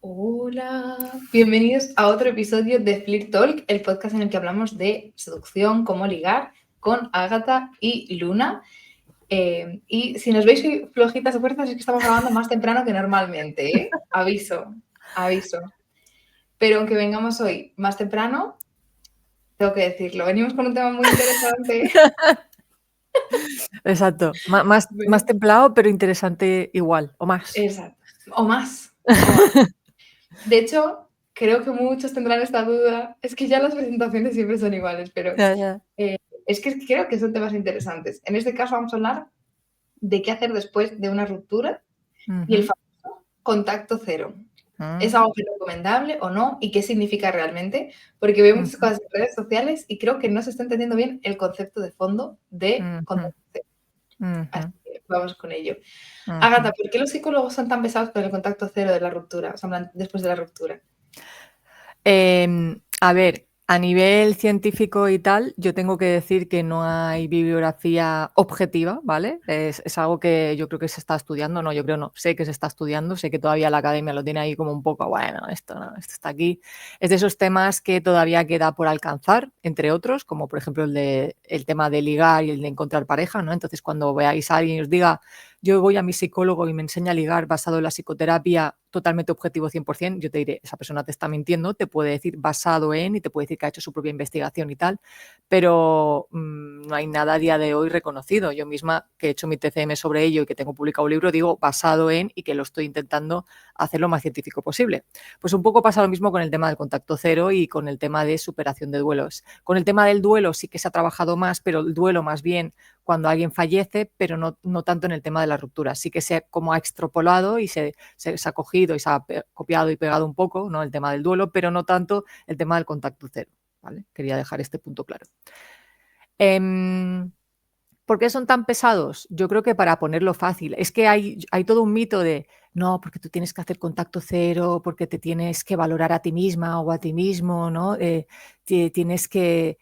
Hola, bienvenidos a otro episodio de Flirt Talk, el podcast en el que hablamos de seducción, cómo ligar, con Ágata y Luna. Y si nos veis flojitas o fuerzas es que estamos grabando más temprano que normalmente, ¿eh? Aviso. Pero aunque vengamos hoy más temprano, tengo que decirlo, venimos con un tema muy interesante. Exacto, más templado, pero interesante igual, o más. Exacto, o más. De hecho, creo que muchos tendrán esta duda. Es que ya las presentaciones siempre son iguales, pero Ya. es que creo que son temas interesantes. En este caso vamos a hablar de qué hacer después de una ruptura y el famoso contacto cero. ¿Es algo que es recomendable o no? ¿Y qué significa realmente? Porque veo muchas cosas en redes sociales y creo que no se está entendiendo bien el concepto de fondo de contacto cero. Así que vamos con ello. Ágata, ¿por qué los psicólogos son tan pesados con el contacto cero de la ruptura? O sea, después de la ruptura. A ver, a nivel científico y tal, yo tengo que decir que no hay bibliografía objetiva, ¿vale? Es algo que yo creo que se está estudiando, no, yo creo no, sé que se está estudiando, sé que todavía la academia lo tiene ahí como un poco, bueno, esto no, esto está aquí. Es de esos temas que todavía queda por alcanzar, entre otros, como por ejemplo el tema de ligar y el de encontrar pareja, ¿no? Entonces, cuando veáis a alguien y os diga, yo voy a mi psicólogo y me enseña a ligar basado en la psicoterapia totalmente objetivo 100%, yo te diré, esa persona te está mintiendo, te puede decir basado en y te puede decir que ha hecho su propia investigación y tal, pero no hay nada a día de hoy reconocido. Yo misma, que he hecho mi TCM sobre ello y que tengo publicado un libro, digo basado en y que lo estoy intentando hacer lo más científico posible. Pues un poco pasa lo mismo con el tema del contacto cero y con el tema de superación de duelos. Con el tema del duelo sí que se ha trabajado más, pero el duelo más bien cuando alguien fallece, pero no tanto en el tema de la ruptura. Sí que se como ha extrapolado y se ha cogido y se ha copiado y pegado un poco, ¿no? El tema del duelo, pero no tanto el tema del contacto cero, ¿vale? Quería dejar este punto claro. ¿Por qué son tan pesados? Yo creo que para ponerlo fácil. Es que hay todo un mito de no, porque tú tienes que hacer contacto cero, porque te tienes que valorar a ti misma o a ti mismo, ¿no? Tienes que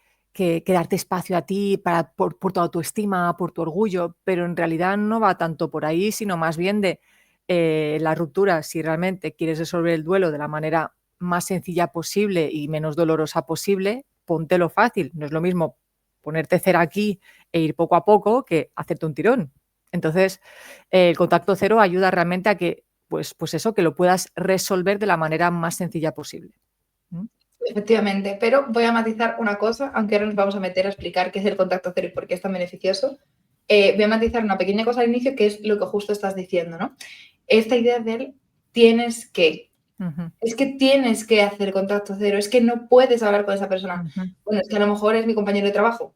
darte espacio a ti por tu autoestima, por tu orgullo, pero en realidad no va tanto por ahí, sino más bien de la ruptura. Si realmente quieres resolver el duelo de la manera más sencilla posible y menos dolorosa posible, póntelo fácil. No es lo mismo ponerte cera aquí e ir poco a poco que hacerte un tirón. Entonces, el contacto cero ayuda realmente a que, pues eso, que lo puedas resolver de la manera más sencilla posible. Efectivamente, pero voy a matizar una cosa, aunque ahora nos vamos a meter a explicar qué es el contacto cero y por qué es tan beneficioso. Voy a matizar una pequeña cosa al inicio, que es lo que justo estás diciendo, ¿no? Esta idea del tienes que. Es que tienes que hacer contacto cero, es que no puedes hablar con esa persona. Bueno, es que a lo mejor es mi compañero de trabajo.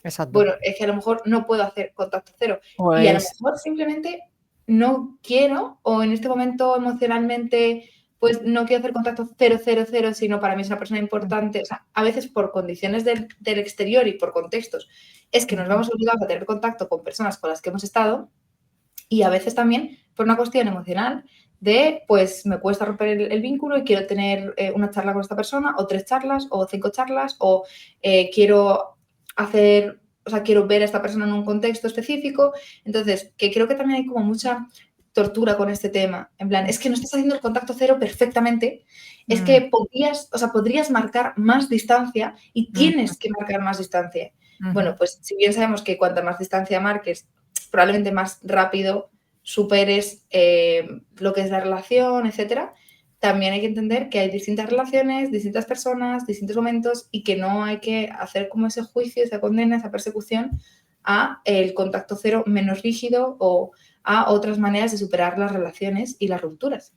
Exacto. Bueno, es que a lo mejor no puedo hacer contacto cero. Pues... Y a lo mejor simplemente no quiero, o en este momento emocionalmente pues no quiero hacer contacto 000, sino para mí es una persona importante. O sea, a veces por condiciones del exterior y por contextos, es que nos vamos obligados a tener contacto con personas con las que hemos estado, y a veces también por una cuestión emocional de, pues me cuesta romper el vínculo y quiero tener una charla con esta persona, o 3 charlas, o 5 charlas, o quiero ver a esta persona en un contexto específico. Entonces, que creo que también hay como mucha tortura con este tema, en plan, es que no estás haciendo el contacto cero perfectamente, es que podrías marcar más distancia y tienes que marcar más distancia. Bueno, pues si bien sabemos que cuanta más distancia marques, probablemente más rápido superes lo que es la relación, etcétera, también hay que entender que hay distintas relaciones, distintas personas, distintos momentos, y que no hay que hacer como ese juicio, esa condena, esa persecución a el contacto cero menos rígido o a otras maneras de superar las relaciones y las rupturas.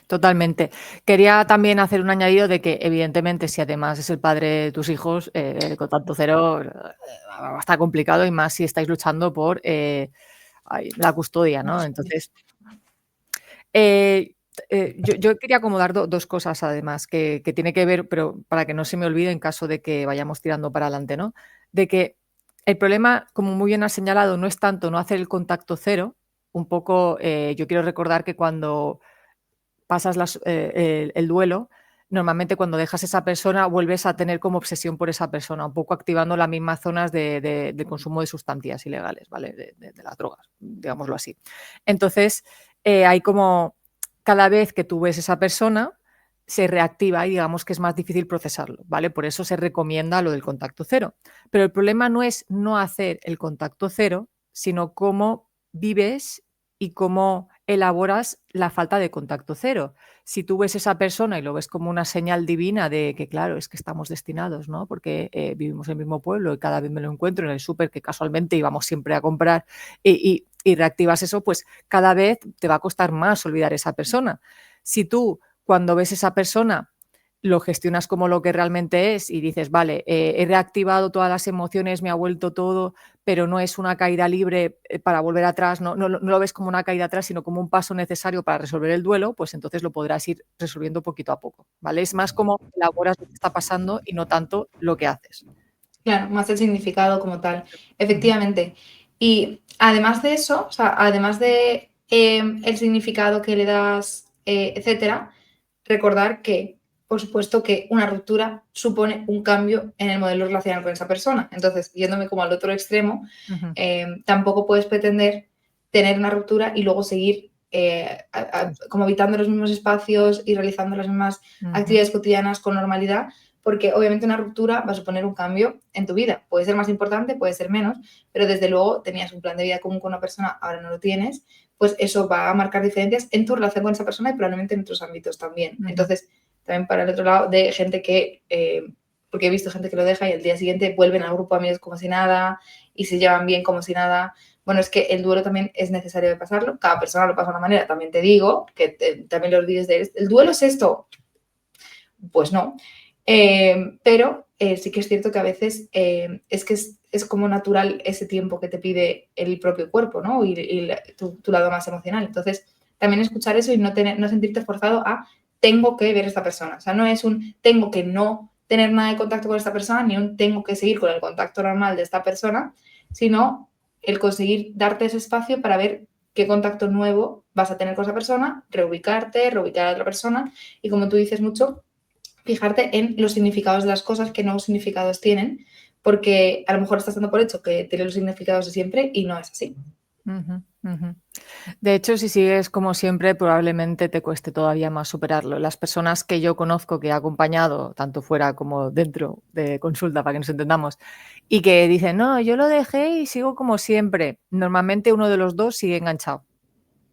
Totalmente. Quería también hacer un añadido de que, evidentemente, si además es el padre de tus hijos, el contacto cero va a estar complicado, y más si estáis luchando por la custodia, ¿no? Entonces, yo quería acomodar dos cosas, además, que tiene que ver, pero para que no se me olvide en caso de que vayamos tirando para adelante, ¿no? De que el problema, como muy bien has señalado, no es tanto no hacer el contacto cero. Un poco, yo quiero recordar que cuando pasas el duelo, normalmente cuando dejas esa persona vuelves a tener como obsesión por esa persona, un poco activando las mismas zonas de consumo de sustancias ilegales, ¿vale? De las drogas, digámoslo así. Entonces, hay como cada vez que tú ves esa persona, se reactiva y digamos que es más difícil procesarlo, ¿vale? Por eso se recomienda lo del contacto cero. Pero el problema no es no hacer el contacto cero, sino cómo vives y cómo elaboras la falta de contacto cero. Si tú ves esa persona y lo ves como una señal divina de que, claro, es que estamos destinados, ¿no? Porque vivimos en el mismo pueblo y cada vez me lo encuentro en el súper, que casualmente íbamos siempre a comprar, y reactivas eso, pues cada vez te va a costar más olvidar esa persona. Si tú, cuando ves esa persona, lo gestionas como lo que realmente es y dices, vale, he reactivado todas las emociones, me ha vuelto todo, pero no es una caída libre para volver atrás, no lo ves como una caída atrás, sino como un paso necesario para resolver el duelo, pues entonces lo podrás ir resolviendo poquito a poco, ¿vale? Es más como elaboras lo que está pasando y no tanto lo que haces. Claro, más el significado como tal, Ujú. efectivamente. Y además de eso, o sea, además de el significado que le das, etcétera, recordar que, por supuesto, que una ruptura supone un cambio en el modelo relacional con esa persona. Entonces, yéndome como al otro extremo, Ujú. tampoco puedes pretender tener una ruptura y luego seguir como habitando los mismos espacios y realizando las mismas Ujú. actividades cotidianas con normalidad, porque obviamente una ruptura va a suponer un cambio en tu vida. Puede ser más importante, puede ser menos, pero desde luego tenías un plan de vida común con una persona, ahora no lo tienes, pues eso va a marcar diferencias en tu relación con esa persona y probablemente en otros ámbitos también. Ujú. Entonces, también para el otro lado, de gente que, porque he visto gente que lo deja y al día siguiente vuelven al grupo de amigos como si nada y se llevan bien como si nada. Bueno, es que el duelo también es necesario de pasarlo. Cada persona lo pasa de una manera. También te digo que también los vídeos de el duelo es esto. Pues no. Pero sí que es cierto que a veces es que es como natural ese tiempo que te pide el propio cuerpo, ¿no? Y tu lado más emocional. Entonces, también escuchar eso y no sentirte forzado a tengo que ver a esta persona. O sea, no es un tengo que no tener nada de contacto con esta persona, ni un tengo que seguir con el contacto normal de esta persona, sino el conseguir darte ese espacio para ver qué contacto nuevo vas a tener con esa persona, reubicarte, reubicar a otra persona y, como tú dices mucho, fijarte en los significados de las cosas, qué nuevos significados tienen, porque a lo mejor estás dando por hecho que tiene los significados de siempre y no es así. Ujú. Ujú. De hecho, si sigues como siempre, probablemente te cueste todavía más superarlo. Las personas que yo conozco que he acompañado, tanto fuera como dentro de consulta, para que nos entendamos, y que dicen, no, yo lo dejé y sigo como siempre, normalmente uno de los dos sigue enganchado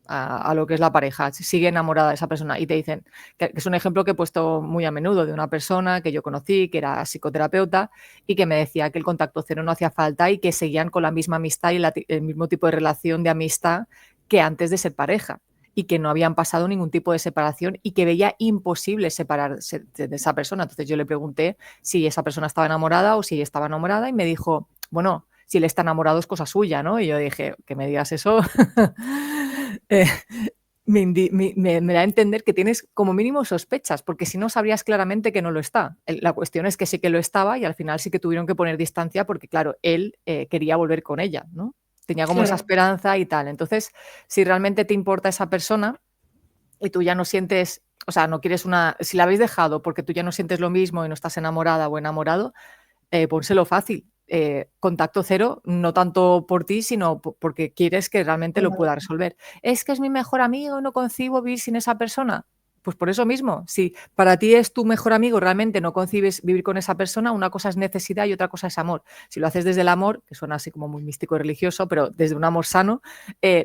a lo que es la pareja, sigue enamorada de esa persona y te dicen, que es un ejemplo que he puesto muy a menudo de una persona que yo conocí, que era psicoterapeuta y que me decía que el contacto cero no hacía falta y que seguían con la misma amistad y el mismo tipo de relación de amistad que antes de ser pareja y que no habían pasado ningún tipo de separación y que veía imposible separarse de esa persona. Entonces yo le pregunté si esa persona estaba enamorada o si ella estaba enamorada y me dijo, bueno, si él está enamorado es cosa suya, ¿no? Y yo dije, que me digas eso, eh, me da a entender que tienes como mínimo sospechas, porque si no sabrías claramente que no lo está. La cuestión es que sí que lo estaba y al final sí que tuvieron que poner distancia porque, claro, él quería volver con ella, ¿no? Tenía como esa Claro, esperanza y tal. Entonces, si realmente te importa esa persona y tú ya no sientes, o sea, no quieres si la habéis dejado porque tú ya no sientes lo mismo y no estás enamorada o enamorado, pónselo fácil. Contacto cero, no tanto por ti, sino porque quieres que realmente lo pueda resolver. Es que es mi mejor amigo, no concibo vivir sin esa persona. Pues por eso mismo, si para ti es tu mejor amigo, realmente no concibes vivir con esa persona, una cosa es necesidad y otra cosa es amor. Si lo haces desde el amor, que suena así como muy místico y religioso, pero desde un amor sano,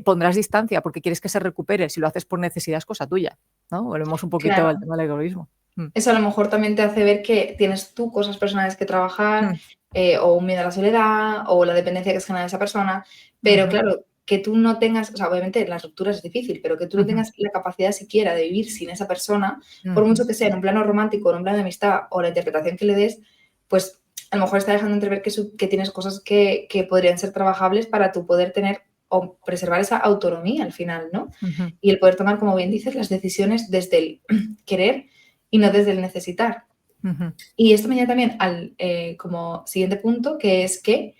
pondrás distancia porque quieres que se recupere. Si lo haces por necesidad es cosa tuya, ¿no? Volvemos un poquito al claro. tema del egoísmo. Eso a lo mejor también te hace ver que tienes tú cosas personales que trabajar, Mm, o un miedo a la soledad, o la dependencia que es generar esa persona. Pero ujú, claro, que tú no tengas, o sea, obviamente las rupturas es difícil, pero que tú no ujú, tengas la capacidad siquiera de vivir sin esa persona, por ujú. mucho que sea en un plano romántico, en un plano de amistad o la interpretación que le des, pues a lo mejor está dejando entrever que tienes cosas que podrían ser trabajables para tú poder tener o preservar esa autonomía al final, ¿no? Ujú, Y el poder tomar, como bien dices, las decisiones desde el querer y no desde el necesitar. ujú, Y esto me lleva también al como siguiente punto, que es que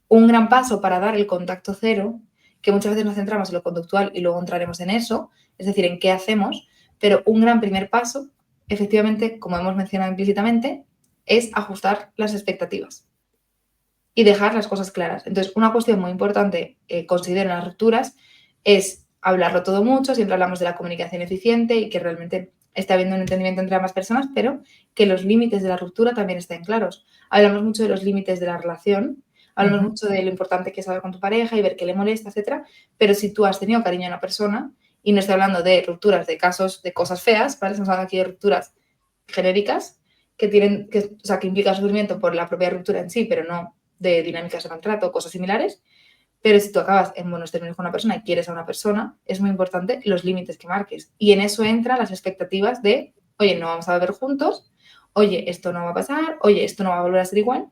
un gran paso para dar el contacto cero, que muchas veces nos centramos en lo conductual y luego entraremos en eso, es decir, en qué hacemos, pero un gran primer paso efectivamente, como hemos mencionado implícitamente, es ajustar las expectativas y dejar las cosas claras. Entonces, una cuestión muy importante, considero en las rupturas, es hablarlo todo mucho, siempre hablamos de la comunicación eficiente y que realmente esté habiendo un entendimiento entre ambas personas, pero que los límites de la ruptura también estén claros. Hablamos mucho de los límites de la relación, hablamos mucho de lo importante que es hablar con tu pareja y ver qué le molesta, etcétera, pero si tú has tenido cariño a una persona, y no estoy hablando de rupturas, de casos, de cosas feas, ¿vale? Estamos hablando aquí de rupturas genéricas que tienen, o sea, que implican sufrimiento por la propia ruptura en sí, pero no de dinámicas de maltrato o cosas similares. Pero si tú acabas en buenos términos con una persona y quieres a una persona, es muy importante los límites que marques. Y en eso entran las expectativas de, oye, no vamos a beber juntos, oye, esto no va a pasar, oye, esto no va a volver a ser igual.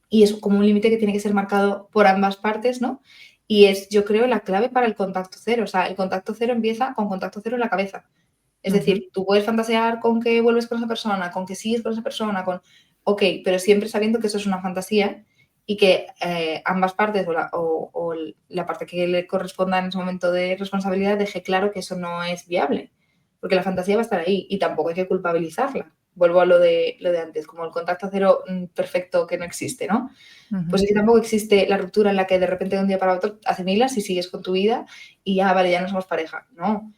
Y es como un límite que tiene que ser marcado por ambas partes, ¿no? Y es, yo creo, la clave para el contacto cero. O sea, el contacto cero empieza con contacto cero en la cabeza. Es decir, tú puedes fantasear con que vuelves con esa persona, con que sigues con esa persona, ok, pero siempre sabiendo que eso es una fantasía y que ambas partes o la parte que le corresponda en ese momento de responsabilidad deje claro que eso no es viable, porque la fantasía va a estar ahí y tampoco hay que culpabilizarla. Vuelvo a lo de antes, como el contacto cero perfecto que no existe, ¿no? Pues es que tampoco existe la ruptura en la que de repente de un día para otro asimilas y sigues con tu vida y ya, vale, ya no somos pareja, ¿no?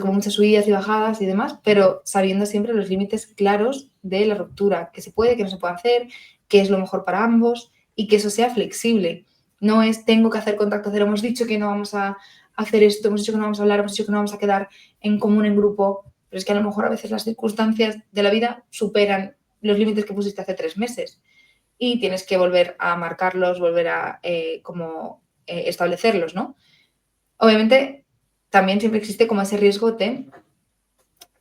Como muchas subidas y bajadas y demás, pero sabiendo siempre los límites claros de la ruptura, qué se puede, qué no se puede hacer, qué es lo mejor para ambos y que eso sea flexible. No es tengo que hacer contacto cero, hemos dicho que no vamos a hacer esto, hemos dicho que no vamos a hablar, hemos dicho que no vamos a quedar en común en grupo, pero es que a lo mejor a veces las circunstancias de la vida superan los límites que pusiste hace 3 meses y tienes que volver a marcarlos, volver a establecerlos, ¿no? Obviamente, también siempre existe como ese riesgo de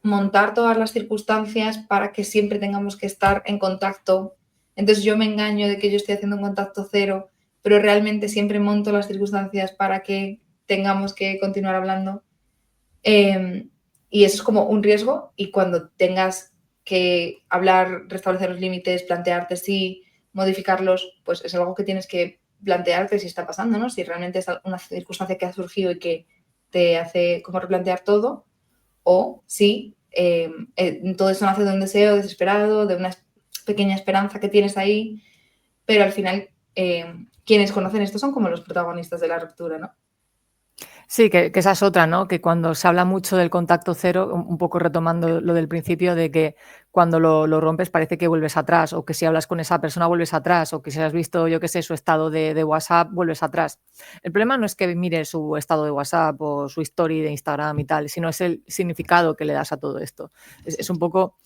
montar todas las circunstancias para que siempre tengamos que estar en contacto. Entonces yo me engaño de que yo estoy haciendo un contacto cero, pero realmente siempre monto las circunstancias para que tengamos que continuar hablando. Y eso es como un riesgo y cuando tengas que hablar, restablecer los límites, plantearte si modificarlos, pues es algo que tienes que plantearte si está pasando, ¿no? Si realmente es una circunstancia que ha surgido y que te hace como replantear todo o si todo eso nace de un deseo desesperado, de una pequeña esperanza que tienes ahí, pero al final quienes conocen esto son como los protagonistas de la ruptura, ¿no? Sí, que esa es otra, ¿no? Que cuando se habla mucho del contacto cero, un poco retomando lo del principio, de que cuando lo rompes parece que vuelves atrás, o que si hablas con esa persona vuelves atrás, o que si has visto, yo qué sé, su estado de WhatsApp, vuelves atrás. El problema no es que mires su estado de WhatsApp o su story de Instagram y tal, sino es el significado que le das a todo esto. Es un poco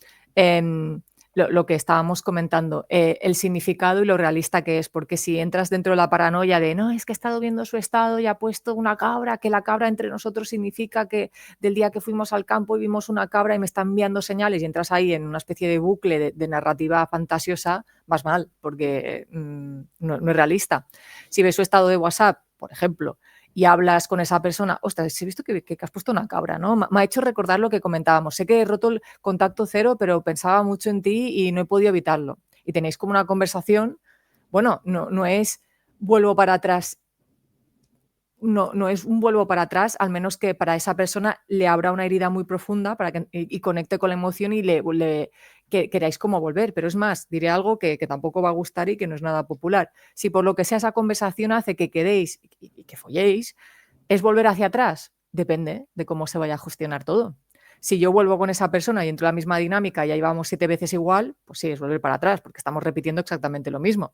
lo que estábamos comentando, el significado y lo realista que es, porque si entras dentro de la paranoia de no, es que he estado viendo su estado y ha puesto una cabra, que la cabra entre nosotros significa que del día que fuimos al campo y vimos una cabra y me están enviando señales y entras ahí en una especie de bucle de narrativa fantasiosa, vas mal, porque no es realista. Si ves su estado de WhatsApp, por ejemplo, y hablas con esa persona, ostras, he visto que has puesto una cabra, ¿no? Me ha hecho recordar lo que comentábamos. Sé que he roto el contacto cero, pero pensaba mucho en ti y no he podido evitarlo. Y tenéis como una conversación, bueno, no es vuelvo para atrás, no es un vuelvo para atrás, al menos que para esa persona le abra una herida muy profunda para y conecte con la emoción y que queráis como volver. Pero es más, diré algo que tampoco va a gustar y que no es nada popular. Si por lo que sea esa conversación hace que quedéis y que folléis, ¿es volver hacia atrás? Depende de cómo se vaya a gestionar todo. Si yo vuelvo con esa persona y entro en la misma dinámica y ahí vamos 7 veces igual, pues sí, es volver para atrás, porque estamos repitiendo exactamente lo mismo.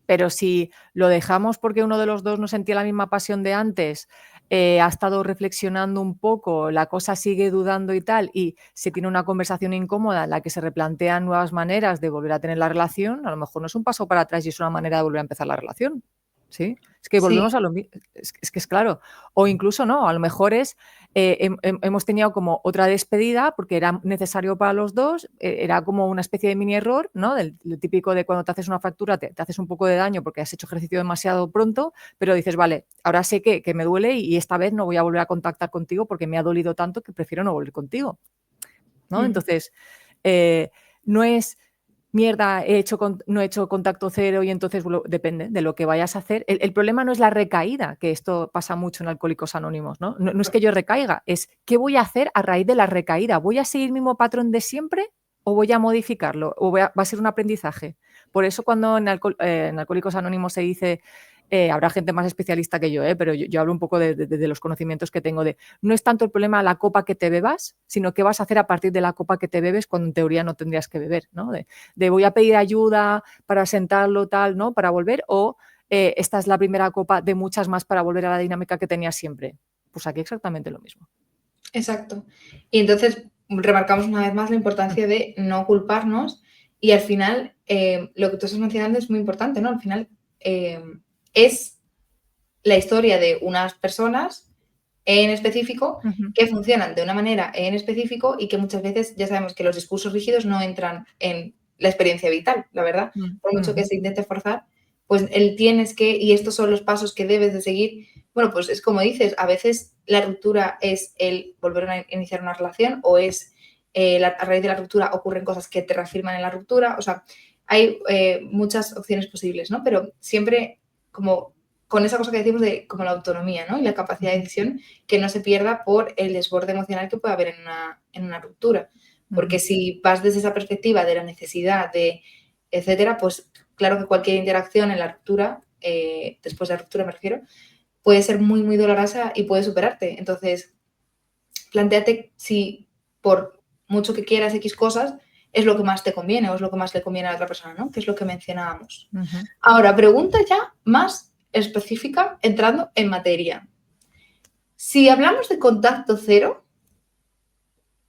Pero si lo dejamos porque uno de los dos no sentía la misma pasión de antes, ha estado reflexionando un poco, la cosa sigue dudando y tal, y se tiene una conversación incómoda en la que se replantean nuevas maneras de volver a tener la relación, a lo mejor no es un paso para atrás y es una manera de volver a empezar la relación. ¿Sí? Es que Sí. volvemos a lo mismo, es que es claro. O incluso no, a lo mejor es, hemos tenido como otra despedida porque era necesario para los dos, era como una especie de mini error, ¿no? Lo típico de cuando te haces una fractura, te haces un poco de daño porque has hecho ejercicio demasiado pronto, pero dices, vale, ahora sé que me duele y esta vez no voy a volver a contactar contigo porque me ha dolido tanto que prefiero no volver contigo, ¿no? Entonces, no es mierda, no he hecho contacto cero y entonces depende de lo que vayas a hacer. El problema no es la recaída, que esto pasa mucho en Alcohólicos Anónimos, ¿no? No es que yo recaiga, es qué voy a hacer a raíz de la recaída. ¿Voy a seguir el mismo patrón de siempre o voy a modificarlo? ¿O va a ser un aprendizaje? Por eso cuando en Alcohólicos Anónimos se dice... habrá gente más especialista que yo, pero yo hablo un poco de los conocimientos que tengo no es tanto el problema la copa que te bebas, sino qué vas a hacer a partir de la copa que te bebes cuando en teoría no tendrías que beber, ¿no? De voy a pedir ayuda para sentarlo, tal, ¿no? Para volver, o esta es la primera copa de muchas más para volver a la dinámica que tenía siempre. Pues aquí exactamente lo mismo. Exacto. Y entonces remarcamos una vez más la importancia de no culparnos y al final lo que tú estás mencionando es muy importante, ¿no? Al final es la historia de unas personas en específico que funcionan de una manera en específico y que muchas veces ya sabemos que los discursos rígidos no entran en la experiencia vital, la verdad. Por mucho que se intente forzar, pues el tienes que, y estos son los pasos que debes de seguir. Bueno, pues es como dices, a veces la ruptura es el volver a iniciar una relación o es a raíz de la ruptura ocurren cosas que te reafirman en la ruptura. O sea, hay muchas opciones posibles, ¿no? Pero siempre como con esa cosa que decimos de como la autonomía, ¿no? Y la capacidad de decisión que no se pierda por el desborde emocional que puede haber en una ruptura. Porque si vas desde esa perspectiva de la necesidad, de etcétera, pues claro que cualquier interacción en la ruptura, después de la ruptura me refiero, puede ser muy, muy dolorosa y puede superarte. Entonces, plantéate si por mucho que quieras X cosas, es lo que más te conviene o es lo que más le conviene a la otra persona, ¿no? Que es lo que mencionábamos. Ahora, pregunta ya más específica, entrando en materia. Si hablamos de contacto cero,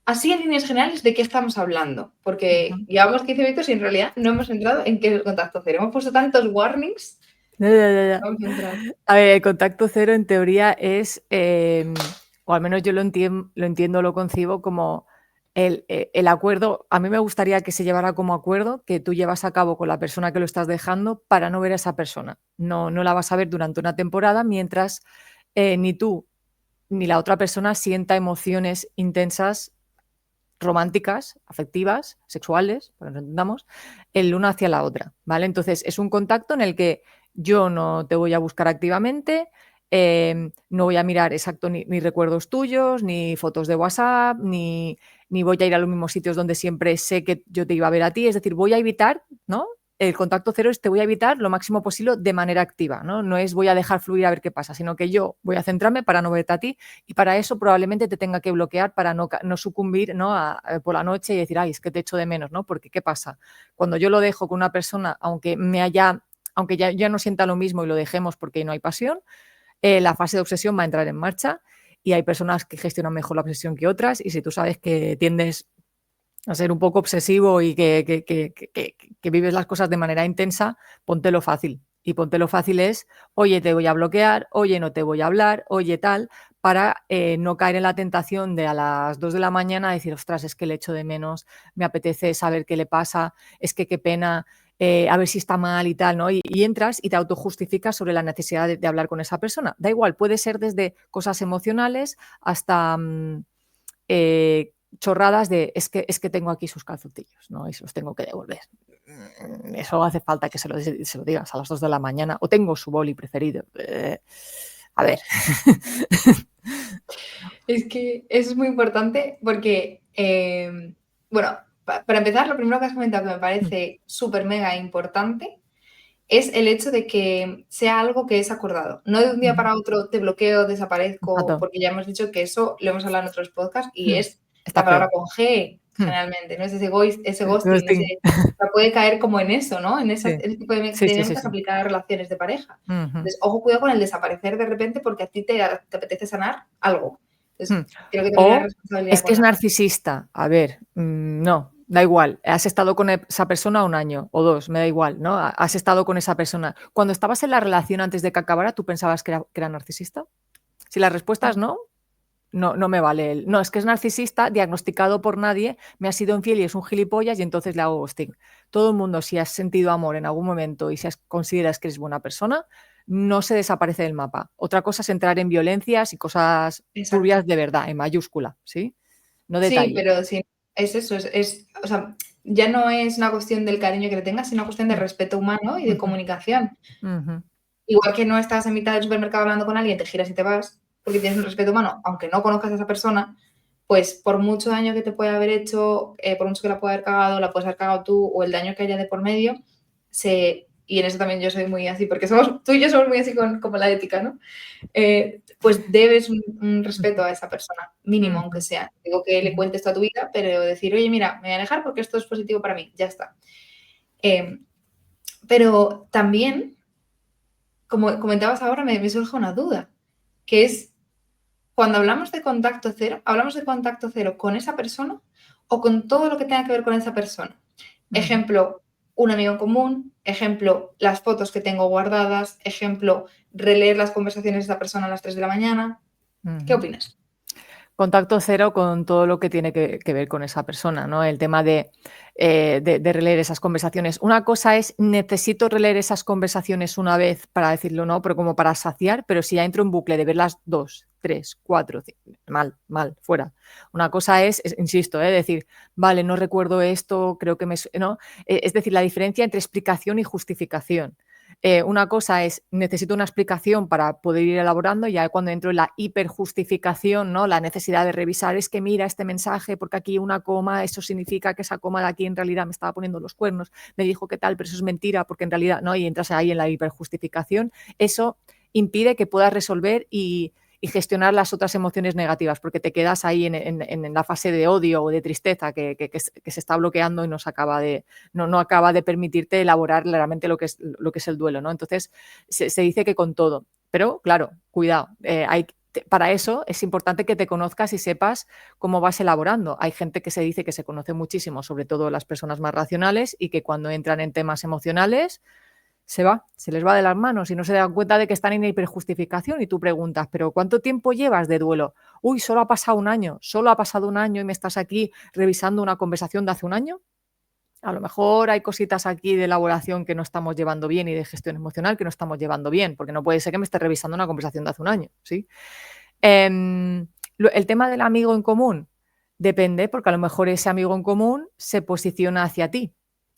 así en líneas generales, ¿de qué estamos hablando? Porque llevamos 15 minutos y en realidad no hemos entrado en qué es el contacto cero. Hemos puesto tantos warnings. Ya. A ver, el contacto cero en teoría es, o al menos yo lo entiendo, lo concibo como el acuerdo. A mí me gustaría que se llevara como acuerdo que tú llevas a cabo con la persona que lo estás dejando para no ver a esa persona. No la vas a ver durante una temporada mientras ni tú ni la otra persona sienta emociones intensas, románticas, afectivas, sexuales, para que nos entendamos, el uno hacia la otra, ¿vale? Entonces es un contacto en el que yo no te voy a buscar activamente, no voy a mirar exacto ni recuerdos tuyos, ni fotos de WhatsApp, ni voy a ir a los mismos sitios donde siempre sé que yo te iba a ver a ti, es decir, voy a evitar, ¿no? El contacto cero es te voy a evitar lo máximo posible de manera activa, ¿no? No es voy a dejar fluir a ver qué pasa, sino que yo voy a centrarme para no verte a ti y para eso probablemente te tenga que bloquear para no sucumbir, ¿no? Por la noche y decir, ay, es que te echo de menos, ¿no? Porque ¿qué pasa? Cuando yo lo dejo con una persona, aunque ya no sienta lo mismo y lo dejemos porque no hay pasión, la fase de obsesión va a entrar en marcha y hay personas que gestionan mejor la obsesión que otras y si tú sabes que tiendes a ser un poco obsesivo y que vives las cosas de manera intensa, póntelo fácil. Y póntelo fácil es, oye, te voy a bloquear, oye, no te voy a hablar, oye, tal, para no caer en la tentación de a las 2 de la mañana decir, ostras, es que le echo de menos, me apetece saber qué le pasa, es que qué pena, a ver si está mal y tal, ¿no? Y entras y te autojustificas sobre la necesidad de hablar con esa persona. Da igual, puede ser desde cosas emocionales hasta... chorradas de es que tengo aquí sus calzoncillos, ¿no? Y se los tengo que devolver. Eso hace falta que se lo digas a las 2 de la mañana. O tengo su boli preferido. A ver. Es que eso es muy importante porque, bueno, para empezar, lo primero que has comentado que me parece súper mega importante es el hecho de que sea algo que es acordado. No de un día para otro te bloqueo, desaparezco, Exacto. porque ya hemos dicho que eso lo hemos hablado en otros podcasts y es Está la palabra feo. con G, generalmente, ¿no? Es ese ghosting, Ghosting. puede caer como en eso, ¿no? En Sí. ese tipo de Sí. dinámicas aplicadas a relaciones de pareja. Entonces, ojo, cuidado con el desaparecer de repente porque a ti te apetece sanar algo. Entonces, creo que también hay responsabilidad es que es narcisista. A ver, no, da igual. Has estado con esa persona 1 año o 2, me da igual, ¿no? Has estado con esa persona. Cuando estabas en la relación antes de que acabara, ¿tú pensabas que era narcisista? Si la respuesta es no me vale no, es que es narcisista, diagnosticado por nadie, me ha sido infiel y es un gilipollas y entonces le hago ghosting. Todo el mundo, si has sentido amor en algún momento y si consideras que eres buena persona, no se desaparece del mapa. Otra cosa es entrar en violencias y cosas turbias de verdad, en mayúscula, ¿sí? No detalle. Sí, pero sí, es eso, o sea, ya no es una cuestión del cariño que le tengas, sino una cuestión de respeto humano y de comunicación. Igual que no estás en mitad del supermercado hablando con alguien, te giras y te vas, porque tienes un respeto humano, aunque no conozcas a esa persona, pues por mucho daño que te pueda haber hecho, por mucho que la pueda haber cagado, la puedes haber cagado tú, o el daño que haya de por medio, y en eso también yo soy muy así, porque tú y yo somos muy así como la ética, ¿no? Pues debes un respeto a esa persona, mínimo aunque sea. Digo que le cuentes toda tu vida, pero decir, oye, mira, me voy a alejar porque esto es positivo para mí, ya está. Pero también, como comentabas ahora, me surge una duda, que es, cuando hablamos de contacto cero, ¿hablamos de contacto cero con esa persona o con todo lo que tenga que ver con esa persona? Ejemplo, un amigo en común, ejemplo, las fotos que tengo guardadas, ejemplo, releer las conversaciones de esa persona a las 3 de la mañana. ¿Qué opinas? Contacto cero con todo lo que tiene que ver con esa persona, ¿no? El tema de releer esas conversaciones. Una cosa es, necesito releer esas conversaciones una vez para decirlo, ¿no? Pero como para saciar, pero si ya entro en bucle de verlas 2, 3, 4, mal, fuera. Una cosa es insisto, decir, vale, no recuerdo esto, creo que ¿no? Es decir, la diferencia entre explicación y justificación. Una cosa es, necesito una explicación para poder ir elaborando, ya cuando entro en la hiperjustificación, ¿no? La necesidad de revisar, es que mira este mensaje, porque aquí una coma, eso significa que esa coma de aquí en realidad me estaba poniendo los cuernos, me dijo que tal, pero eso es mentira, porque en realidad, ¿no? Y entras ahí en la hiperjustificación, eso impide que puedas resolver y gestionar las otras emociones negativas, porque te quedas ahí en la fase de odio o de tristeza que se está bloqueando y no acaba de permitirte elaborar claramente lo que es el duelo, ¿no? Entonces, se dice que con todo, pero claro, cuidado, para eso es importante que te conozcas y sepas cómo vas elaborando. Hay gente que se dice que se conoce muchísimo, sobre todo las personas más racionales, y que cuando entran en temas emocionales se les va de las manos y no se dan cuenta de que están en hiperjustificación y tú preguntas, ¿pero cuánto tiempo llevas de duelo? Uy, solo ha pasado un año y me estás aquí revisando una conversación de hace un año. A lo mejor hay cositas aquí de elaboración que no estamos llevando bien y de gestión emocional que no estamos llevando bien, porque no puede ser que me esté revisando una conversación de hace un año, ¿sí? El tema del amigo en común depende, porque a lo mejor ese amigo en común se posiciona hacia ti.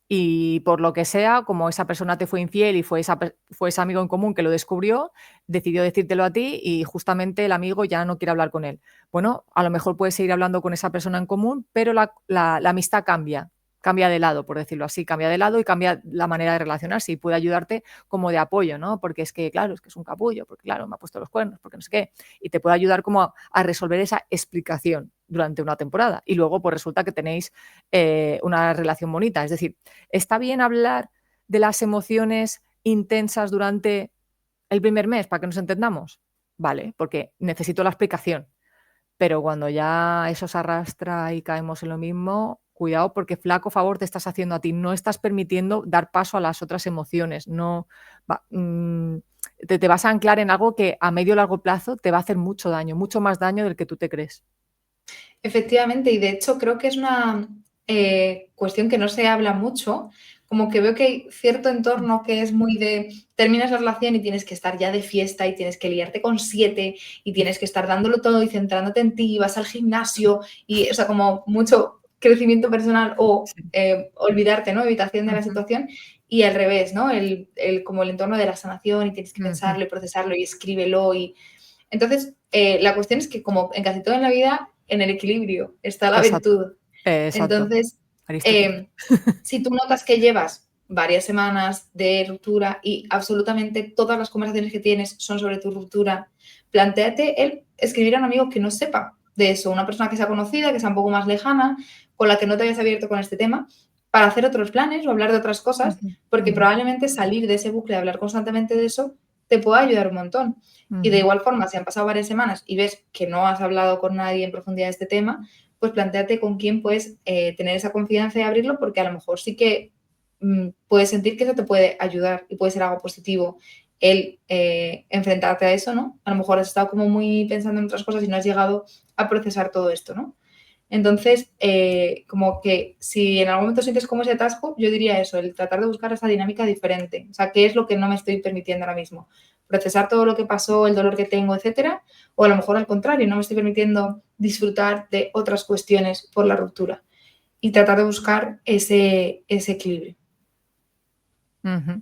Y por lo que sea, como esa persona te fue infiel y fue ese amigo en común que lo descubrió, decidió decírtelo a ti y justamente el amigo ya no quiere hablar con él. Bueno, a lo mejor puedes seguir hablando con esa persona en común, pero la amistad cambia de lado, por decirlo así, cambia de lado y cambia la manera de relacionarse y puede ayudarte como de apoyo, ¿no? Porque es que, claro, es que es un capullo, porque claro, me ha puesto los cuernos, porque no sé qué, y te puede ayudar como a resolver esa explicación durante una temporada. Y luego, pues resulta que tenéis una relación bonita. Es decir, ¿está bien hablar de las emociones intensas durante el primer mes para que nos entendamos? Vale, porque necesito la explicación. Pero cuando ya eso se arrastra y caemos en lo mismo, cuidado porque flaco favor te estás haciendo a ti. No estás permitiendo dar paso a las otras emociones. No te vas a anclar en algo que a medio o largo plazo te va a hacer mucho daño, mucho más daño del que tú te crees. Efectivamente, y de hecho creo que es una cuestión que no se habla mucho, como que veo que hay cierto entorno que es muy de terminas la relación y tienes que estar ya de fiesta y tienes que liarte con 7 y tienes que estar dándolo todo y centrándote en ti, y vas al gimnasio y, o sea, como mucho crecimiento personal o olvidarte, ¿no? Evitación de la situación y al revés, ¿no? Como el entorno de la sanación y tienes que pensarlo y procesarlo y escríbelo y... Entonces, la cuestión es que como en casi todo en la vida, en el equilibrio está la virtud. Exacto. Entonces, si tú notas que llevas varias semanas de ruptura y absolutamente todas las conversaciones que tienes son sobre tu ruptura, plantéate el escribir a un amigo que no sepa de eso, una persona que sea conocida, que sea un poco más lejana, con la que no te hayas abierto con este tema, para hacer otros planes o hablar de otras cosas, porque probablemente salir de ese bucle de hablar constantemente de eso te pueda ayudar un montón. Y de igual forma, si han pasado varias semanas y ves que no has hablado con nadie en profundidad de este tema, pues planteate con quién puedes tener esa confianza y abrirlo, porque a lo mejor sí que puedes sentir que eso te puede ayudar y puede ser algo positivo el enfrentarte a eso, ¿no? A lo mejor has estado como muy pensando en otras cosas y no has llegado a procesar todo esto, ¿no? Entonces, como que si en algún momento sientes como ese atasco, yo diría eso, el tratar de buscar esa dinámica diferente. O sea, ¿qué es lo que no me estoy permitiendo ahora mismo? Procesar todo lo que pasó, el dolor que tengo, etcétera, o a lo mejor al contrario, no me estoy permitiendo disfrutar de otras cuestiones por la ruptura. y tratar de buscar ese equilibrio. Ujú.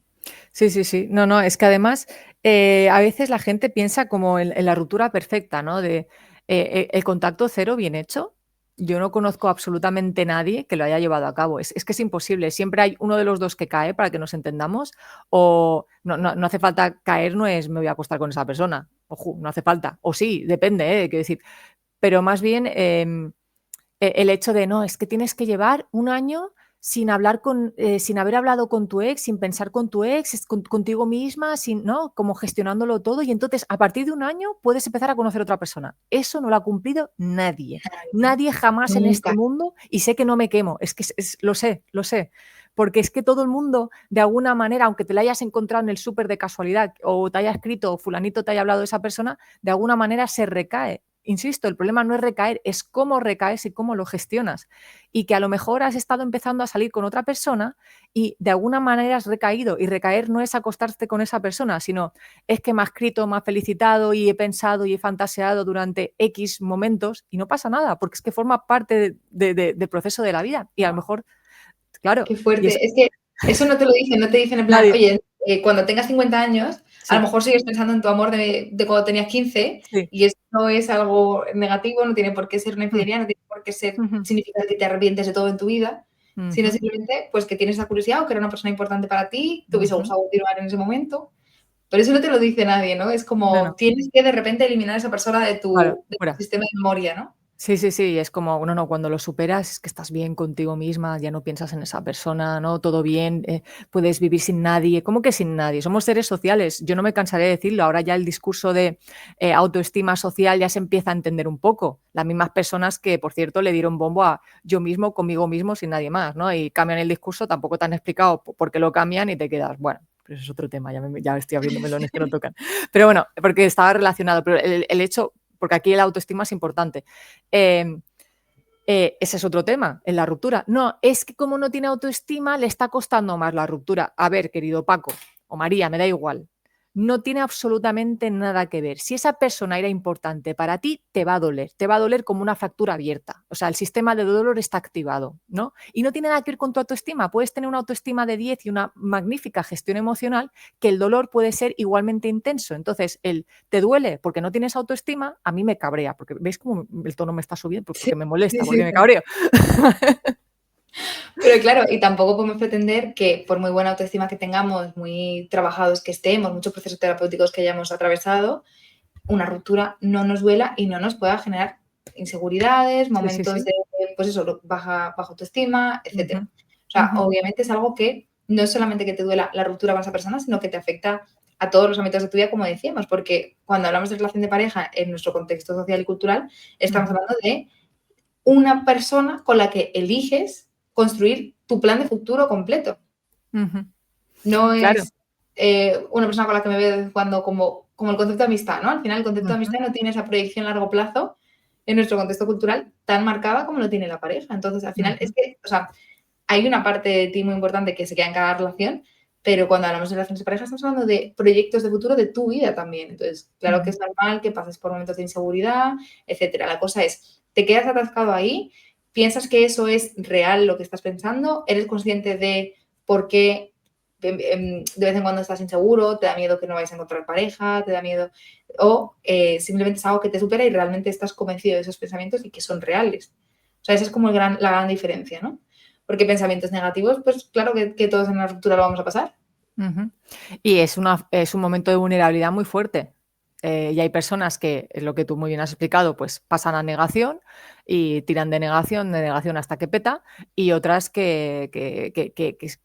Sí, sí, sí. No, no, es que además a veces la gente piensa como en la ruptura perfecta, ¿no? De el contacto cero bien hecho. Yo no conozco absolutamente nadie que lo haya llevado a cabo. Es que es imposible. Siempre hay uno de los dos que cae para que nos entendamos. O no hace falta caer, no es me voy a acostar con esa persona. Ojo, no hace falta. O sí, depende, quiero decir. Pero más bien el hecho de no, es que tienes que llevar un año sin hablar sin haber hablado con tu ex, sin pensar con tu ex, contigo misma, sin, ¿no? Como gestionándolo todo. Y entonces, a partir de un año, puedes empezar a conocer a otra persona. Eso no lo ha cumplido nadie. Nadie jamás en este Nunca. mundo. Y sé que no me quemo. Es que lo sé, lo sé. Porque es que todo el mundo, de alguna manera, aunque te la hayas encontrado en el súper de casualidad o te haya escrito o fulanito te haya hablado de esa persona, de alguna manera se recae. Insisto, el problema no es recaer, es cómo recaes y cómo lo gestionas. Y que a lo mejor has estado empezando a salir con otra persona y de alguna manera has recaído. Y recaer no es acostarte con esa persona, sino es que me ha escrito, me ha felicitado y he pensado y he fantaseado durante X momentos y no pasa nada, porque es que forma parte del proceso de la vida. Y a lo mejor, claro, Qué y es fuerte. Es que eso no te lo dicen, no te dicen en plan, nadie. oye, cuando tengas 50 años, a lo Sí, mejor sigues pensando en tu amor de cuando tenías 15 sí. y eso no es algo negativo, no tiene por qué ser una Mm, infidelidad, no tiene por qué ujú, significar que te arrepientes de todo en tu vida, sino ujú, simplemente pues que tienes esa curiosidad o que era una persona importante para ti, te hubiese ujú. gustado continuar en ese momento, pero eso no te lo dice nadie, ¿no? Es No, como no, tienes que de repente eliminar a esa persona claro, de tu fuera. sistema de memoria, ¿no? Sí, sí, sí, es como, no, no, cuando lo superas es que estás bien contigo misma, ya no piensas en esa persona, ¿no? Todo bien, puedes vivir sin nadie. ¿Cómo que sin nadie? Somos seres sociales. Yo no me cansaré de decirlo. Ahora ya el discurso de autoestima social ya se empieza a entender un poco. Las mismas personas que, por cierto, le dieron bombo a yo mismo, conmigo mismo, sin nadie más, ¿no? Y cambian el discurso, tampoco te han explicado por qué lo cambian y te quedas, bueno. Pero eso es otro tema, ya estoy abriendo melones que no tocan. Pero bueno, porque estaba relacionado. Pero el hecho, porque aquí el autoestima es importante. Eh, ese es otro tema, en la ruptura. No, es que como no tiene autoestima, le está costando más la ruptura. A ver, querido Paco o María, me da igual. No tiene absolutamente nada que ver. Si esa persona era importante para ti, te va a doler como una fractura abierta. O sea, el sistema de dolor está activado, ¿no? Y no tiene nada que ver con tu autoestima. Puedes tener una autoestima de 10 y una magnífica gestión emocional, que el dolor puede ser igualmente intenso. Entonces, el te duele porque no tienes autoestima, a mí me cabrea, porque veis cómo el tono me está subiendo, Sí, porque me sí, molesta, sí. porque me cabreo. Pero claro, y tampoco podemos pretender que por muy buena autoestima que tengamos, muy trabajados que estemos, muchos procesos terapéuticos que hayamos atravesado, una ruptura no nos duela y no nos pueda generar inseguridades, Sí, sí, momentos sí. de, pues eso, baja autoestima, Ujú, etcétera. O sea, ujú, obviamente es algo que no es solamente que te duela la ruptura con esa persona, sino que te afecta a todos los ámbitos de tu vida, como decíamos, porque cuando hablamos de relación de pareja en nuestro contexto social y cultural, estamos ujú, hablando de una persona con la que eliges construir tu plan de futuro completo. ujú. No Claro. es una persona con la que me veo de vez en cuando como el concepto de amistad, ¿no? Al final, el concepto de Ujú, amistad no tiene esa proyección a largo plazo en nuestro contexto cultural tan marcada como lo tiene la pareja. Entonces, al final, es ujú, que, o sea, hay una parte de ti muy importante que se queda en cada relación, pero cuando hablamos de relaciones de pareja estamos hablando de proyectos de futuro de tu vida también. Entonces, claro que ujú, es normal que pases por momentos de inseguridad, etcétera. La cosa es, ¿te quedas atascado ahí? ¿Piensas que eso es real lo que estás pensando? ¿Eres consciente de por qué de vez en cuando estás inseguro, te da miedo que no vayas a encontrar pareja, te da miedo, o simplemente es algo que te supera y realmente estás convencido de esos pensamientos y que son reales? O sea, esa es como la gran diferencia, ¿no? Porque pensamientos negativos, pues claro que todos en la ruptura lo vamos a pasar. ujú. Y es un momento de vulnerabilidad muy fuerte. Y hay personas que, es lo que tú muy bien has explicado, pues pasan a negación y tiran de negación hasta que peta, y otras que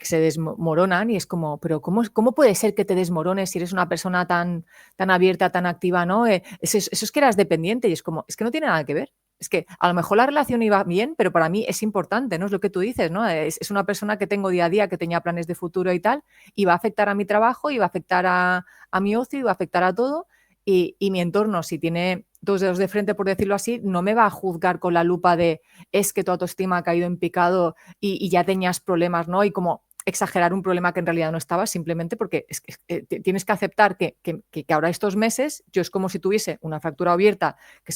se desmoronan y es como, pero ¿cómo puede ser que te desmorones si eres una persona tan abierta, tan activa, ¿no? Eso es que eras dependiente y es como, es que no tiene nada que ver. Es que a lo mejor la relación iba bien, pero para mí es importante, ¿no? Es lo que tú dices, ¿no? Es una persona que tengo día a día, que tenía planes de futuro y tal, y va a afectar a mi trabajo, y va a afectar a mi ocio, y va a afectar a todo. Y mi entorno, si tiene dos dedos de frente, por decirlo así, no me va a juzgar con la lupa de es que tu autoestima ha caído en picado y ya tenías problemas, ¿no? Y como exagerar un problema que en realidad no estaba, simplemente porque es que, tienes que aceptar que ahora estos meses yo es como si tuviese una fractura abierta que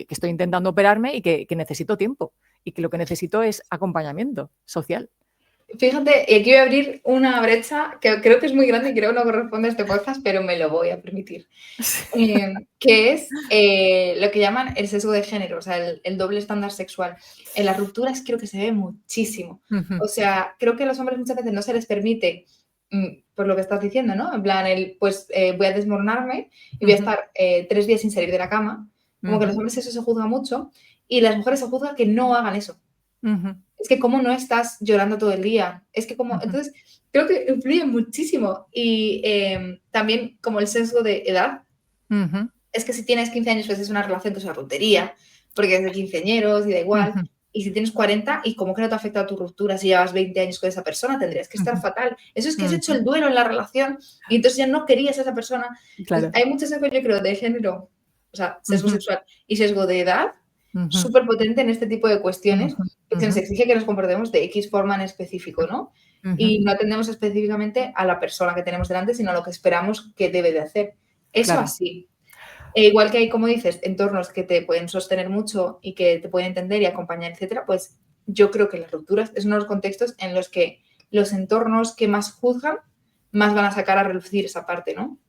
estoy intentando operarme y que necesito tiempo. y que lo que necesito es acompañamiento social. Fíjate, y aquí voy a abrir una brecha que creo que es muy grande y creo que no corresponde a este podcast, pero me lo voy a permitir. Que es lo que llaman el sesgo de género, o sea, el doble estándar sexual. En las rupturas creo que se ve muchísimo. O sea, creo que a los hombres muchas veces no se les permite, por lo que estás diciendo, ¿no? En plan, voy a desmoronarme y voy a estar 3 días sin salir de la cama. Como que los hombres eso se juzga mucho y las mujeres se juzga que no hagan eso. Es que cómo no estás llorando todo el día. Es que como... Entonces, creo que influye muchísimo. Y también como el sesgo de edad. Es que si tienes 15 años, pues es una relación que es una tontería, porque es de quinceañeros y da igual. Y si tienes 40 y como que no te ha afectado tu ruptura, si llevas 20 años con esa persona, tendrías que estar fatal. Eso es que has hecho el duelo en la relación y entonces ya no querías a esa persona. Claro. Hay mucho sesgo, yo creo, de género, o sea, sesgo sexual y sesgo de edad, súper potente en este tipo de cuestiones, que se nos exige que nos comportemos de X forma en específico, ¿no? Y no atendemos específicamente a la persona que tenemos delante, sino a lo que esperamos que debe de hacer. Eso Claro. así. Igual que hay, como dices, entornos que te pueden sostener mucho y que te pueden entender y acompañar, etcétera, pues yo creo que las rupturas es uno de los contextos en los que los entornos que más juzgan más van a sacar a relucir esa parte, ¿no?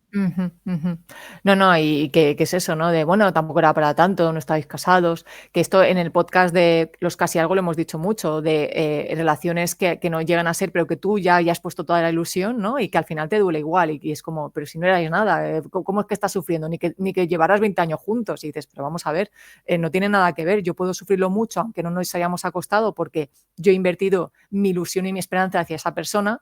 No, y que es eso, ¿no? De, bueno, tampoco era para tanto, no estáis casados, que esto en el podcast de Los Casi Algo lo hemos dicho mucho, de relaciones que no llegan a ser, pero que tú ya has puesto toda la ilusión, ¿no? Y que al final te duele igual, y es como, pero si no erais nada, ¿cómo es que estás sufriendo? Ni que llevaras 20 años juntos, y dices, pero vamos a ver, no tiene nada que ver, yo puedo sufrirlo mucho, aunque no nos hayamos acostado, porque yo he invertido mi ilusión y mi esperanza hacia esa persona,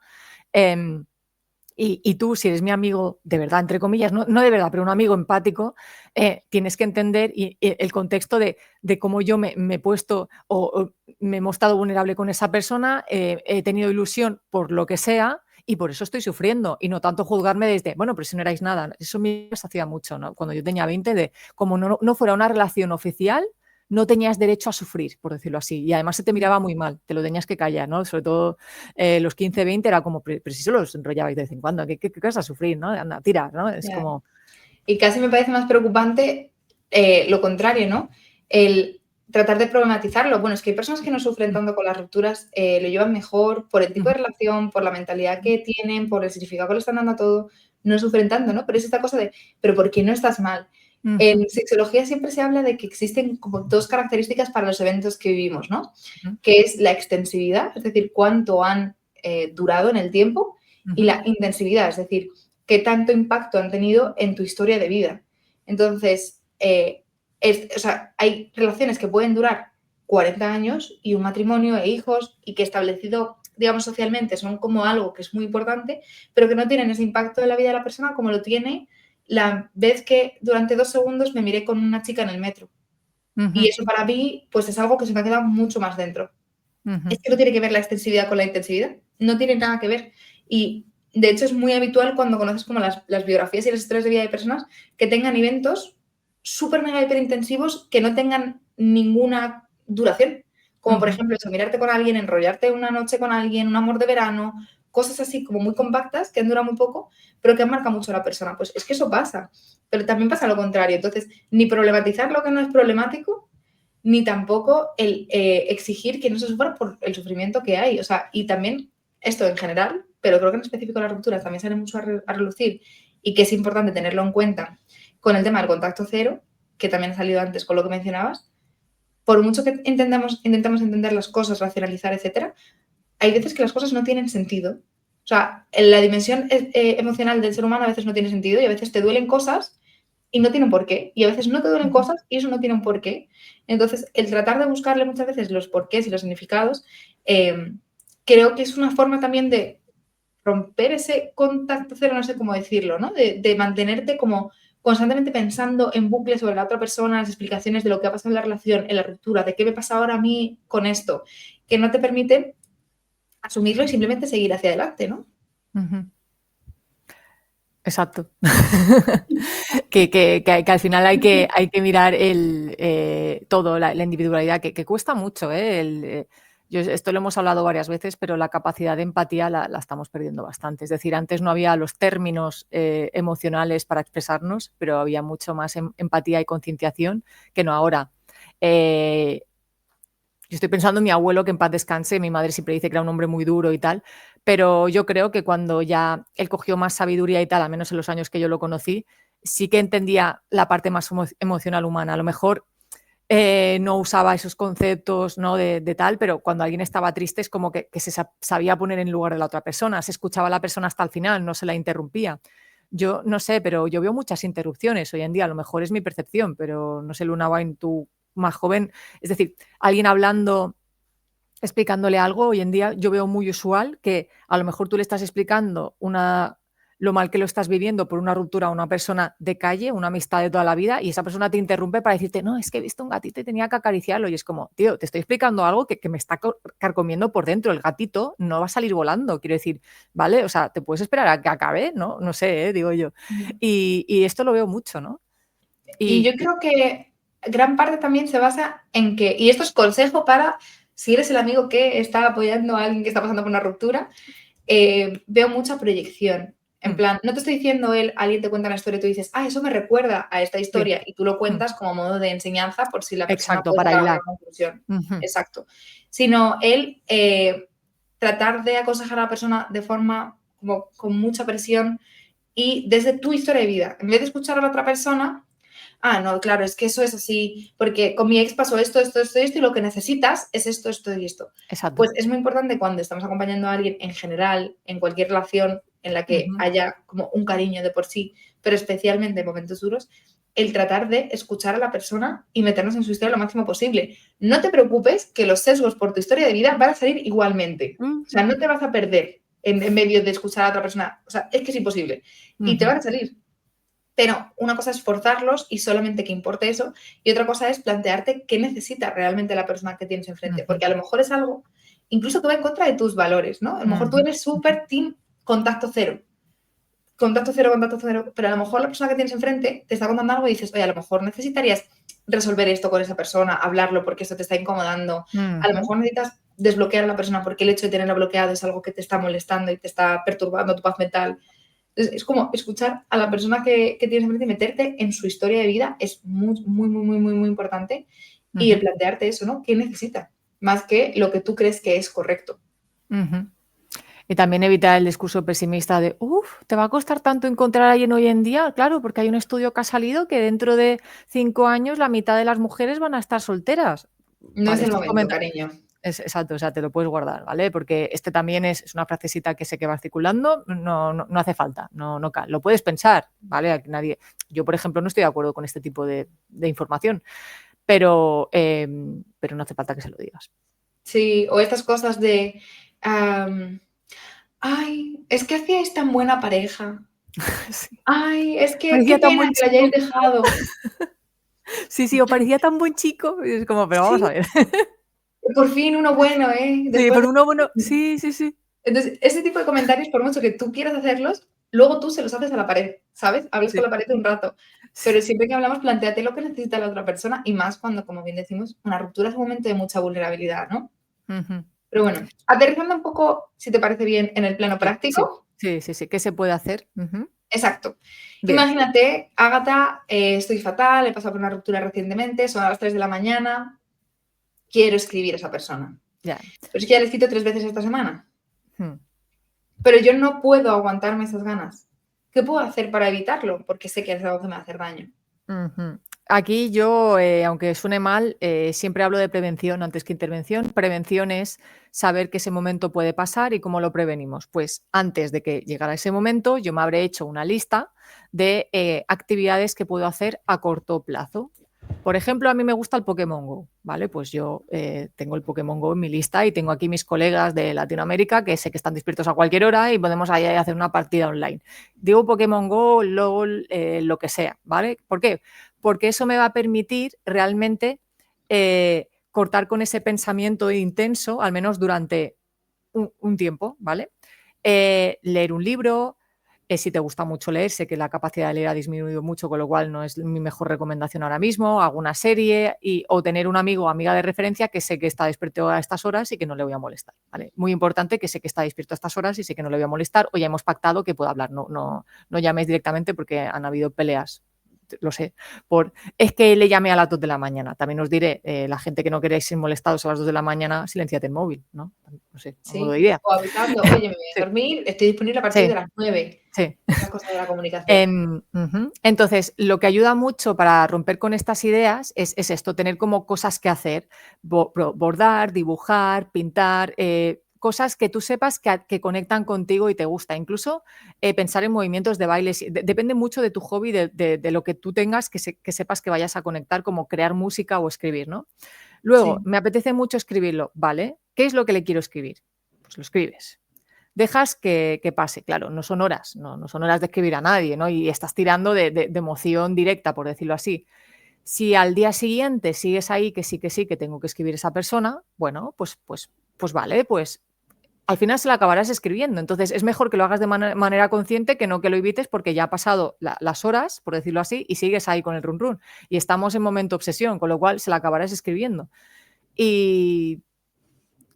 y tú, si eres mi amigo de verdad, entre comillas, no de verdad, pero un amigo empático, tienes que entender el contexto de cómo yo me he puesto o me he mostrado vulnerable con esa persona, he tenido ilusión por lo que sea y por eso estoy sufriendo, y no tanto juzgarme desde, bueno, pero si no erais nada. Eso me hacía mucho, ¿no? Cuando yo tenía 20, de como no fuera una relación oficial, no tenías derecho a sufrir, por decirlo así. Y además se te miraba muy mal, te lo tenías que callar, ¿no? Sobre todo los 15, 20 era como, pero si solo os enrollabais de vez en cuando, ¿qué vas a sufrir, no? Anda, tira, ¿no? Es como... Y casi me parece más preocupante lo contrario, ¿no? El tratar de problematizarlo. Bueno, es que hay personas que no sufren tanto con las rupturas, lo llevan mejor por el tipo de relación, por la mentalidad que tienen, por el significado que le están dando a todo, no sufren tanto, ¿no? Pero es esta cosa de, pero ¿por qué no estás mal? En sexología siempre se habla de que existen como 2 características para los eventos que vivimos, ¿no? Que es la extensividad, es decir, cuánto han durado en el tiempo, y la intensividad, es decir, qué tanto impacto han tenido en tu historia de vida. Entonces, o sea, hay relaciones que pueden durar 40 años y un matrimonio e hijos y que establecido, digamos, socialmente son como algo que es muy importante, pero que no tienen ese impacto en la vida de la persona como lo tiene la vez que durante 2 segundos me miré con una chica en el metro. Y eso para mí, pues es algo que se me ha quedado mucho más dentro. Es que no tiene que ver la extensividad con la intensividad, no tiene nada que ver. Y de hecho es muy habitual cuando conoces como las biografías y las historias de vida de personas que tengan eventos súper mega hiper intensivos que no tengan ninguna duración. Como por ejemplo eso, mirarte con alguien, enrollarte una noche con alguien, un amor de verano, cosas así como muy compactas que han durado muy poco, pero que han marcado mucho a la persona. Pues es que eso pasa, pero también pasa lo contrario. Entonces, ni problematizar lo que no es problemático, ni tampoco el exigir que no se sufra por el sufrimiento que hay. O sea, y también esto en general, pero creo que en específico las rupturas también sale mucho a relucir y que es importante tenerlo en cuenta con el tema del contacto cero, que también ha salido antes con lo que mencionabas. Por mucho que intentamos entender las cosas, racionalizar, etcétera, hay veces que las cosas no tienen sentido. O sea, la dimensión emocional del ser humano a veces no tiene sentido y a veces te duelen cosas y no tiene un porqué. Y a veces no te duelen cosas y eso no tiene un porqué. Entonces, el tratar de buscarle muchas veces los porqués y los significados, creo que es una forma también de romper ese contacto cero, no sé cómo decirlo, ¿no? De mantenerte como constantemente pensando en bucle sobre la otra persona, las explicaciones de lo que ha pasado en la relación, en la ruptura, de qué me pasa ahora a mí con esto, que no te permite asumirlo y simplemente seguir hacia adelante, ¿no? Exacto. que al final hay que mirar todo, la individualidad, que cuesta mucho, ¿eh? Esto lo hemos hablado varias veces, pero la capacidad de empatía la estamos perdiendo bastante. Es decir, antes no había los términos emocionales para expresarnos, pero había mucho más empatía y concienciación que no ahora. Yo estoy pensando en mi abuelo, que en paz descanse, mi madre siempre dice que era un hombre muy duro y tal, pero yo creo que cuando ya él cogió más sabiduría y tal, al menos en los años que yo lo conocí, sí que entendía la parte más emocional humana. A lo mejor no usaba esos conceptos, ¿no? de tal, pero cuando alguien estaba triste es como que se sabía poner en lugar de la otra persona, se escuchaba a la persona hasta el final, no se la interrumpía. Yo no sé, pero yo veo muchas interrupciones hoy en día, a lo mejor es mi percepción, pero no sé, Luna Wine, tú más joven, es decir, alguien hablando, explicándole algo, hoy en día yo veo muy usual que a lo mejor tú le estás explicando lo mal que lo estás viviendo por una ruptura a una persona de calle, una amistad de toda la vida, y esa persona te interrumpe para decirte, no, es que he visto un gatito y tenía que acariciarlo, y es como, tío, te estoy explicando algo que me está carcomiendo por dentro, el gatito no va a salir volando, quiero decir, ¿vale? O sea, te puedes esperar a que acabe, ¿no? No sé, digo yo. Y esto lo veo mucho, ¿no? Y yo creo que gran parte también se basa en que, y esto es consejo para si eres el amigo que está apoyando a alguien que está pasando por una ruptura, veo mucha proyección. En plan, no te estoy diciendo alguien te cuenta una historia y tú dices, eso me recuerda a esta historia, y tú lo cuentas como modo de enseñanza por si la persona Exacto, puede para sacar hilar. alguna conclusión. Exacto. Sino él tratar de aconsejar a la persona de forma como con mucha presión y desde tu historia de vida. En vez de escuchar a la otra persona, no, claro, es que eso es así, porque con mi ex pasó esto, esto, esto, esto, y lo que necesitas es esto, esto y esto. Exacto. Pues es muy importante cuando estamos acompañando a alguien en general, en cualquier relación en la que haya como un cariño de por sí, pero especialmente en momentos duros, el tratar de escuchar a la persona y meternos en su historia lo máximo posible. No te preocupes que los sesgos por tu historia de vida van a salir igualmente. O sea, no te vas a perder en medio de escuchar a otra persona. O sea, es que es imposible. Y te van a salir. Pero una cosa es forzarlos y solamente que importe eso, y otra cosa es plantearte qué necesita realmente la persona que tienes enfrente, porque a lo mejor es algo incluso que va en contra de tus valores, ¿no? A lo mejor tú eres súper team contacto cero, pero a lo mejor la persona que tienes enfrente te está contando algo y dices, oye, a lo mejor necesitarías resolver esto con esa persona, hablarlo porque esto te está incomodando, a lo mejor necesitas desbloquear a la persona porque el hecho de tenerla bloqueada es algo que te está molestando y te está perturbando tu paz mental. Es como escuchar a la persona que tienes enfrente y meterte en su historia de vida es muy, muy, muy, muy, muy, muy importante. Y el plantearte eso, ¿no? ¿Qué necesita? Más que lo que tú crees que es correcto. Y también evitar el discurso pesimista de, te va a costar tanto encontrar a alguien hoy en día, claro, porque hay un estudio que ha salido que dentro de 5 años la mitad de las mujeres van a estar solteras. No es el momento, cariño. Exacto, o sea, te lo puedes guardar, ¿vale? Porque este también es una frasecita que sé que va circulando, no hace falta, no lo puedes pensar, ¿vale? Yo, por ejemplo, no estoy de acuerdo con este tipo de información, pero no hace falta que se lo digas. Sí, o estas cosas de, es que hacíais tan buena pareja. Sí. Es que Parecía qué tan pena buen que la hayáis dejado. Sí, o parecía tan buen chico, y es como, pero vamos a ver. Por fin uno bueno, ¿eh? Sí, Después por uno bueno, sí. Entonces, ese tipo de comentarios, por mucho que tú quieras hacerlos, luego tú se los haces a la pared, ¿sabes? Hablas con la pared un rato. Pero siempre que hablamos, plantéate lo que necesita la otra persona y más cuando, como bien decimos, una ruptura es un momento de mucha vulnerabilidad, ¿no? Pero bueno, aterrizando un poco, si te parece bien, en el plano práctico. Sí. ¿Qué se puede hacer? Exacto. Bien. Imagínate, Ágata, estoy fatal, he pasado por una ruptura recientemente, son a las 3 de la mañana, quiero escribir a esa persona. Ya. Pero es que ya le he escrito 3 veces esta semana. Pero yo no puedo aguantarme esas ganas. ¿Qué puedo hacer para evitarlo? Porque sé que es algo que me va a hacer daño. Aquí yo, aunque suene mal, siempre hablo de prevención antes que intervención. Prevención es saber que ese momento puede pasar y cómo lo prevenimos. Pues antes de que llegara ese momento, yo me habré hecho una lista de actividades que puedo hacer a corto plazo. Por ejemplo, a mí me gusta el Pokémon Go, ¿vale? Pues yo tengo el Pokémon Go en mi lista y tengo aquí mis colegas de Latinoamérica que sé que están despiertos a cualquier hora y podemos ahí hacer una partida online. Digo Pokémon Go, LOL, lo que sea, ¿vale? ¿Por qué? Porque eso me va a permitir realmente cortar con ese pensamiento intenso, al menos durante un tiempo, ¿vale? Leer un libro. Si te gusta mucho leer, sé que la capacidad de leer ha disminuido mucho, con lo cual no es mi mejor recomendación ahora mismo. Alguna serie o tener un amigo o amiga de referencia que sé que está despierto a estas horas y que no le voy a molestar, ¿vale? Muy importante que sé que está despierto a estas horas y sé que no le voy a molestar o ya hemos pactado que pueda hablar. No llaméis directamente porque han habido peleas lo sé, es que le llamé a las 2 de la mañana. También os diré, la gente que no queréis ser molestados a las 2 de la mañana, silenciad el móvil, ¿no? No sé, a modo de Sí, idea. o avisando, oye, me voy a Sí, dormir, estoy disponible a partir de sí, las 9. sí. Esa cosa de la comunicación. Entonces, lo que ayuda mucho para romper con estas ideas es esto, tener como cosas que hacer, bordar, dibujar, pintar, cosas que tú sepas que conectan contigo y te gusta. Incluso pensar en movimientos de baile. Depende mucho de tu hobby, de lo que tú tengas, que sepas que vayas a conectar, como crear música o escribir, ¿no? Luego, Sí. me apetece mucho escribirlo, ¿vale? ¿Qué es lo que le quiero escribir? Pues lo escribes. Dejas que pase, claro, no son horas, no son horas de escribir a nadie, ¿no? Y estás tirando de emoción directa, por decirlo así. Si al día siguiente sigues ahí, que sí, que tengo que escribir esa persona, bueno, pues vale, pues al final se la acabarás escribiendo. Entonces es mejor que lo hagas de manera consciente que no que lo evites porque ya ha pasado las horas, por decirlo así, y sigues ahí con el run run. Y estamos en momento obsesión, con lo cual se la acabarás escribiendo. Y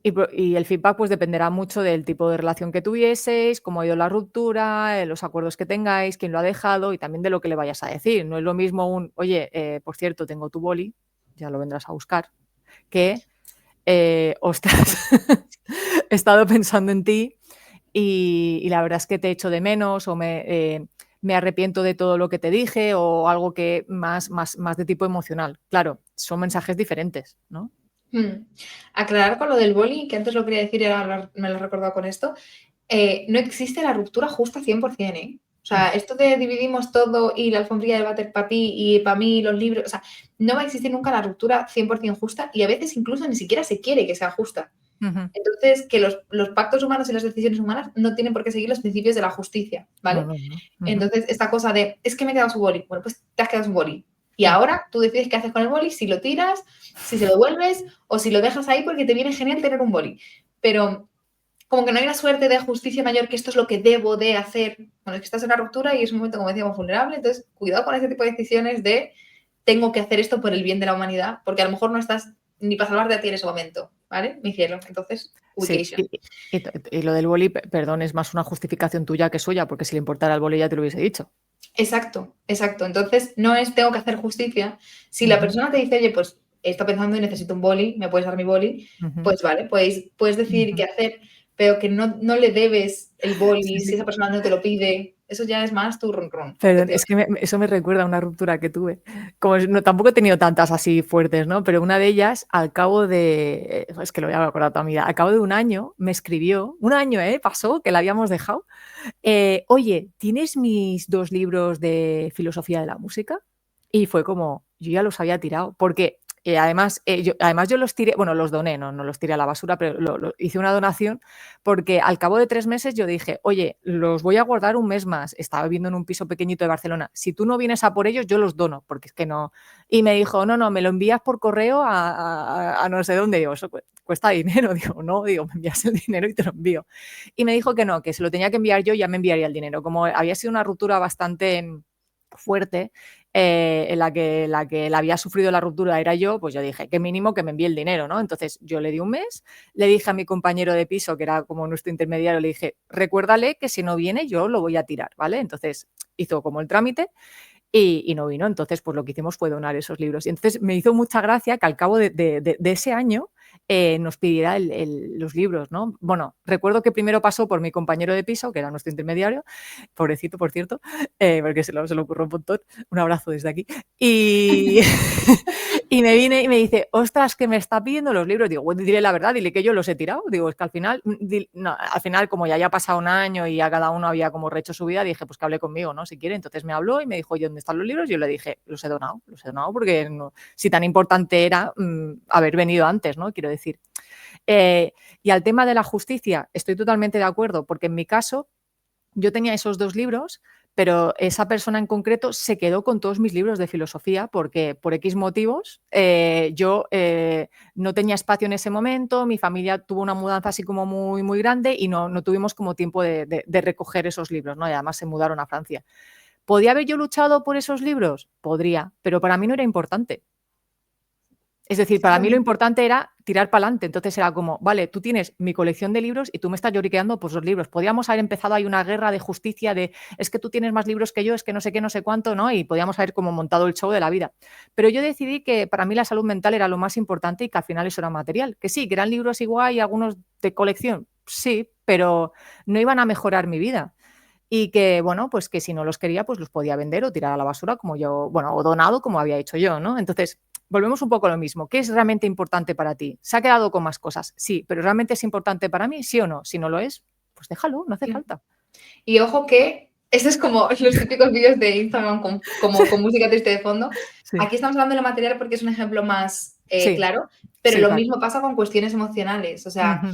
el feedback pues dependerá mucho del tipo de relación que tuvieseis, cómo ha ido la ruptura, los acuerdos que tengáis, quién lo ha dejado y también de lo que le vayas a decir. No es lo mismo oye, por cierto, tengo tu boli, ya lo vendrás a buscar, que, ostras, he estado pensando en ti y la verdad es que te echo de menos o me arrepiento de todo lo que te dije o algo que más de tipo emocional. Claro, son mensajes diferentes, ¿no? Aclarar con lo del boli, que antes lo quería decir y ahora me lo he recordado con esto. No existe la ruptura justa 100%, ¿eh? O sea, esto de dividimos todo y la alfombrilla de váter para ti y para mí los libros, o sea, no va a existir nunca la ruptura 100% justa y a veces incluso ni siquiera se quiere que sea justa. Ujú. Entonces, que los pactos humanos y las decisiones humanas no tienen por qué seguir los principios de la justicia, ¿vale? No. Ujú. Entonces, esta cosa de, es que me he quedado su boli. Bueno, pues te has quedado su boli. Y Mm. ahora tú decides qué haces con el boli, si lo tiras, si se lo devuelves o si lo dejas ahí porque te viene genial tener un boli. Pero como que no hay una suerte de justicia mayor que esto es lo que debo de hacer. Bueno, es que estás en una ruptura y es un momento, como decíamos, vulnerable. Entonces, cuidado con ese tipo de decisiones de tengo que hacer esto por el bien de la humanidad, porque a lo mejor no estás ni para salvarte a ti en ese momento, ¿vale? Mi cielo. Entonces, Sí, ubication. y lo del boli, perdón, es más una justificación tuya que suya, porque si le importara el boli ya te lo hubiese dicho. Exacto, exacto. Entonces, no es tengo que hacer justicia. Si la Ujú, persona te dice, oye, pues está pensando y necesito un boli, ¿me puedes dar mi boli? ujú, Pues vale, puedes decidir ujú. qué hacer, pero que no le debes el Sí, boli si sí. esa persona no te lo pide. Eso ya es más tu run run, Perdón, es que efectivamente. eso me recuerda a una ruptura que tuve. Como no, tampoco he tenido tantas así fuertes, ¿no? Pero una de ellas, al cabo de, es que lo voy a acordar toda mi vida, al cabo de un año me escribió, un año, pasó, que la habíamos dejado. Oye, ¿tienes mis 2 libros de filosofía de la música? Y fue como, yo ya los había tirado, porque además yo los tiré, bueno, los doné, no los tiré a la basura, pero hice una donación, porque al cabo de 3 meses yo dije, oye, los voy a guardar un mes más. Estaba viviendo en un piso pequeñito de Barcelona. Si tú no vienes a por ellos, yo los dono, porque es que no. Y me dijo, no, me lo envías por correo a no sé dónde. Digo, eso cuesta dinero. Digo, no, digo, me envías el dinero y te lo envío. Y me dijo que no, que se lo tenía que enviar yo, ya me enviaría el dinero. Como había sido una ruptura bastante fuerte, en la que la había sufrido la ruptura era yo, pues yo dije, que mínimo que me envíe el dinero, ¿no? Entonces yo le di un mes, le dije a mi compañero de piso, que era como nuestro intermediario, le dije, recuérdale que si no viene yo lo voy a tirar, ¿vale? Entonces hizo como el trámite y no vino. Entonces, pues lo que hicimos fue donar esos libros. Y entonces me hizo mucha gracia que al cabo de ese año nos pidiera los libros, ¿no? Bueno, recuerdo que primero pasó por mi compañero de piso, que era nuestro intermediario, pobrecito, por cierto, porque se lo ocurrió un montón. Un abrazo desde aquí. Y, y me vine y me dice, ostras, que me está pidiendo los libros. Digo, bueno, diré la verdad, dile que yo los he tirado. Digo, es que al final, no, al final, como ya había pasado un año y a cada uno había como rehecho su vida, dije, pues que hable conmigo, ¿no? Si quiere. Entonces me habló y me dijo, oye, ¿dónde están los libros? Yo le dije, los he donado porque no, si tan importante era haber venido antes, ¿no? Quiero decir. Y al tema de la justicia, estoy totalmente de acuerdo, porque en mi caso, yo tenía esos 2 libros, pero esa persona en concreto se quedó con todos mis libros de filosofía porque por X motivos yo no tenía espacio en ese momento, mi familia tuvo una mudanza así como muy, muy grande y no tuvimos como tiempo de recoger esos libros, ¿no? Y además se mudaron a Francia. ¿Podría haber yo luchado por esos libros? Podría, pero para mí no era importante. Es decir, para mí lo importante era tirar para adelante. Entonces era como, vale, tú tienes mi colección de libros y tú me estás lloriqueando pues los libros. Podríamos haber empezado ahí una guerra de justicia de es que tú tienes más libros que yo, es que no sé qué, no sé cuánto, ¿no? Y podíamos haber como montado el show de la vida. Pero yo decidí que para mí la salud mental era lo más importante y que al final eso era material. Que sí, que eran libros igual y algunos de colección, sí, pero no iban a mejorar mi vida. Y que, bueno, pues que si no los quería, pues los podía vender o tirar a la basura como yo, bueno, o donado como había hecho yo, ¿no? Entonces, volvemos un poco a lo mismo. ¿Qué es realmente importante para ti? ¿Se ha quedado con más cosas? Sí, pero ¿realmente es importante para mí? ¿Sí o no? Si no lo es, pues déjalo, no hace falta. Y ojo que este es como los típicos vídeos de Instagram con música triste de fondo. Sí. Aquí estamos hablando de lo material porque es un ejemplo más Sí. claro, pero Sí, lo claro. mismo pasa con cuestiones emocionales. O sea, Ujú.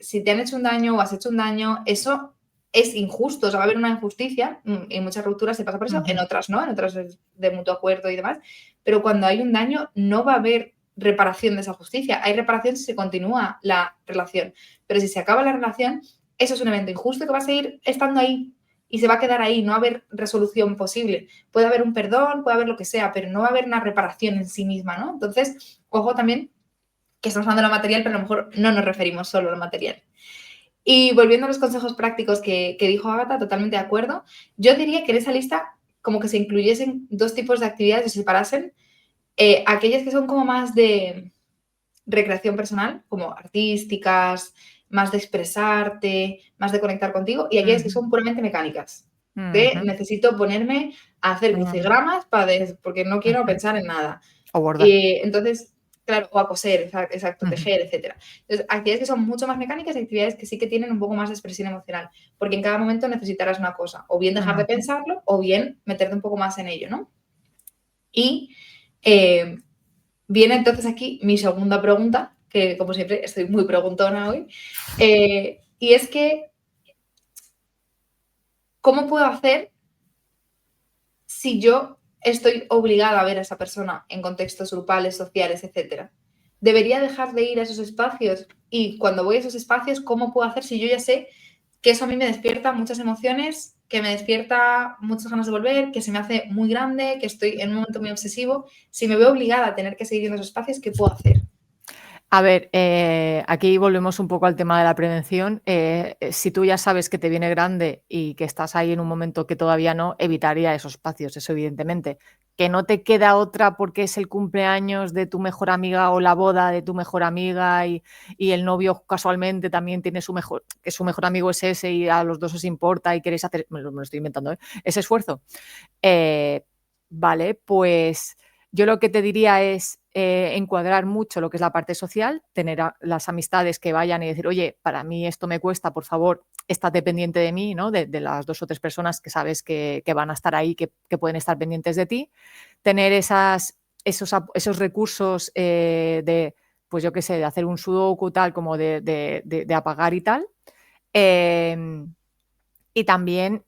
si te han hecho un daño o has hecho un daño, eso es injusto. O sea, va a haber una injusticia. En muchas rupturas se pasa por eso, en otras no, en otras es de mutuo acuerdo y demás. Pero cuando hay un daño, no va a haber reparación de esa justicia. Hay reparación si se continúa la relación. Pero si se acaba la relación, eso es un evento injusto que va a seguir estando ahí y se va a quedar ahí, no va a haber resolución posible. Puede haber un perdón, puede haber lo que sea, pero no va a haber una reparación en sí misma, ¿no? Entonces, ojo también que estamos hablando de lo material, pero a lo mejor no nos referimos solo a lo material. Y volviendo a los consejos prácticos que dijo Ágata, totalmente de acuerdo, yo diría que en esa lista como que se incluyesen dos tipos de actividades, se separasen, aquellas que son como más de recreación personal, como artísticas, más de expresarte, más de conectar contigo, y aquellas que son puramente mecánicas. De necesito ponerme a hacer crucigramas porque no quiero pensar en nada. O bordar. Entonces, claro, o a coser, exacto, tejer, etc. Entonces, actividades que son mucho más mecánicas y actividades que sí que tienen un poco más de expresión emocional, porque en cada momento necesitarás una cosa, o bien dejar de pensarlo, o bien meterte un poco más en ello, ¿no? Y viene entonces aquí mi segunda pregunta, que como siempre estoy muy preguntona hoy, y es que, ¿cómo puedo hacer si yo estoy obligada a ver a esa persona en contextos grupales, sociales, etcétera? ¿Debería dejar de ir a esos espacios? Y cuando voy a esos espacios, ¿cómo puedo hacer si yo ya sé que eso a mí me despierta muchas emociones, que me despierta muchas ganas de volver, que se me hace muy grande, que estoy en un momento muy obsesivo? Si me veo obligada a tener que seguir en esos espacios, ¿qué puedo hacer? A ver, aquí volvemos un poco al tema de la prevención. Si tú ya sabes que te viene grande y que estás ahí en un momento que todavía no, evitaría esos espacios, eso evidentemente. Que no te queda otra porque es el cumpleaños de tu mejor amiga o la boda de tu mejor amiga y el novio casualmente también tiene que su mejor amigo es ese y a los dos os importa y queréis hacer, me lo estoy inventando, ese esfuerzo. Vale, pues yo lo que te diría es encuadrar mucho lo que es la parte social, tener las amistades que vayan y decir, oye, para mí esto me cuesta, por favor, estate pendiente de mí, ¿no? De las 2 o 3 personas que sabes que van a estar ahí, que pueden estar pendientes de ti. Tener esos recursos de, pues yo qué sé, de hacer un sudoku tal, como de apagar y tal. Y también,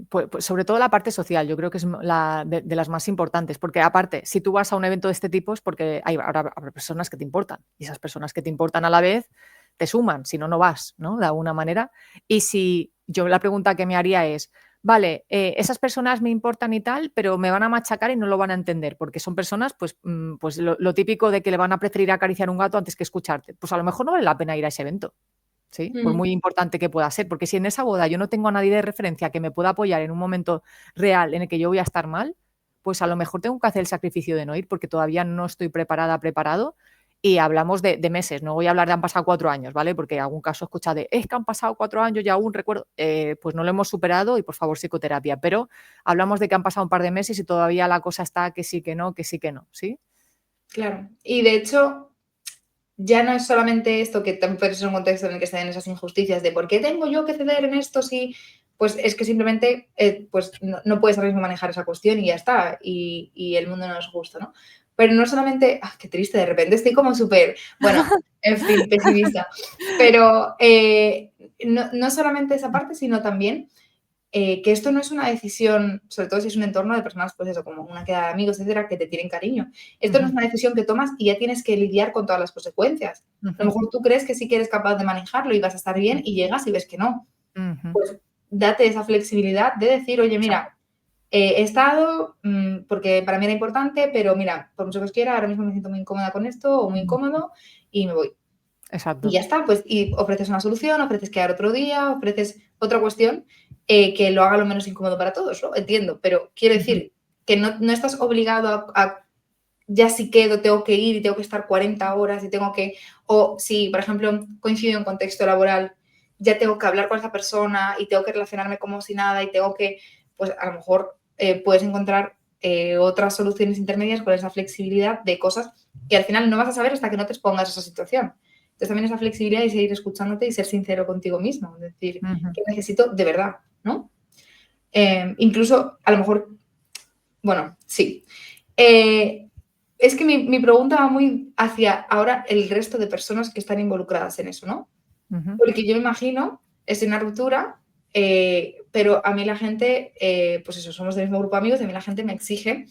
pues sobre todo la parte social, yo creo que es de las más importantes, porque aparte, si tú vas a un evento de este tipo es porque habrá personas que te importan, y esas personas que te importan a la vez te suman, si no, no vas, ¿no? De alguna manera. Y si yo la pregunta que me haría es, vale, esas personas me importan y tal, pero me van a machacar y no lo van a entender, porque son personas, pues, pues lo típico de que le van a preferir acariciar un gato antes que escucharte. Pues a lo mejor no vale la pena ir a ese evento. ¿Sí? Por muy importante que pueda ser, porque si en esa boda yo no tengo a nadie de referencia que me pueda apoyar en un momento real en el que yo voy a estar mal, pues a lo mejor tengo que hacer el sacrificio de no ir porque todavía no estoy preparado y hablamos de meses, no voy a hablar de han pasado 4 años, ¿vale? Porque en algún caso he escuchado de, es que han pasado 4 años y aún recuerdo, pues no lo hemos superado y por favor psicoterapia, pero hablamos de que han pasado un par de meses y todavía la cosa está que sí, que no, ¿sí? Claro, y de hecho ya no es solamente esto que también puede ser un contexto en el que se den esas injusticias de ¿por qué tengo yo que ceder en esto si...? Pues es que simplemente pues no puedes ahora mismo manejar esa cuestión y ya está, y el mundo no es justo, ¿no? Pero no solamente... qué triste, de repente estoy como súper... Bueno, en fin, pesimista. Pero no solamente esa parte, sino también que esto no es una decisión, sobre todo si es un entorno de personas, pues eso, como una queda de amigos, etcétera, que te tienen cariño. Esto no es una decisión que tomas y ya tienes que lidiar con todas las consecuencias. A lo mejor tú crees que sí que eres capaz de manejarlo y vas a estar bien y llegas y ves que no. Pues date esa flexibilidad de decir, oye, mira, he estado porque para mí era importante, pero mira, por mucho que os quiera, ahora mismo me siento muy incómoda con esto o muy incómodo y me voy. Exacto. Y ya está, pues, y ofreces una solución, ofreces quedar otro día, ofreces otra cuestión que lo haga lo menos incómodo para todos, ¿no? Entiendo, pero quiero decir que no estás obligado a ya si quedo, tengo que ir y tengo que estar 40 horas y tengo que, o si, por ejemplo, coincido en contexto laboral, ya tengo que hablar con esa persona y tengo que relacionarme como si nada y tengo que, pues a lo mejor puedes encontrar otras soluciones intermedias con esa flexibilidad de cosas que al final no vas a saber hasta que no te expongas a esa situación. Entonces también esa flexibilidad y seguir escuchándote y ser sincero contigo mismo, es decir, que necesito de verdad, ¿no? Incluso, a lo mejor, bueno, sí. Es que mi pregunta va muy hacia ahora el resto de personas que están involucradas en eso, ¿no? Porque yo me imagino, es una ruptura, pero a mí la gente, pues eso, somos del mismo grupo de amigos, y a mí la gente me exige,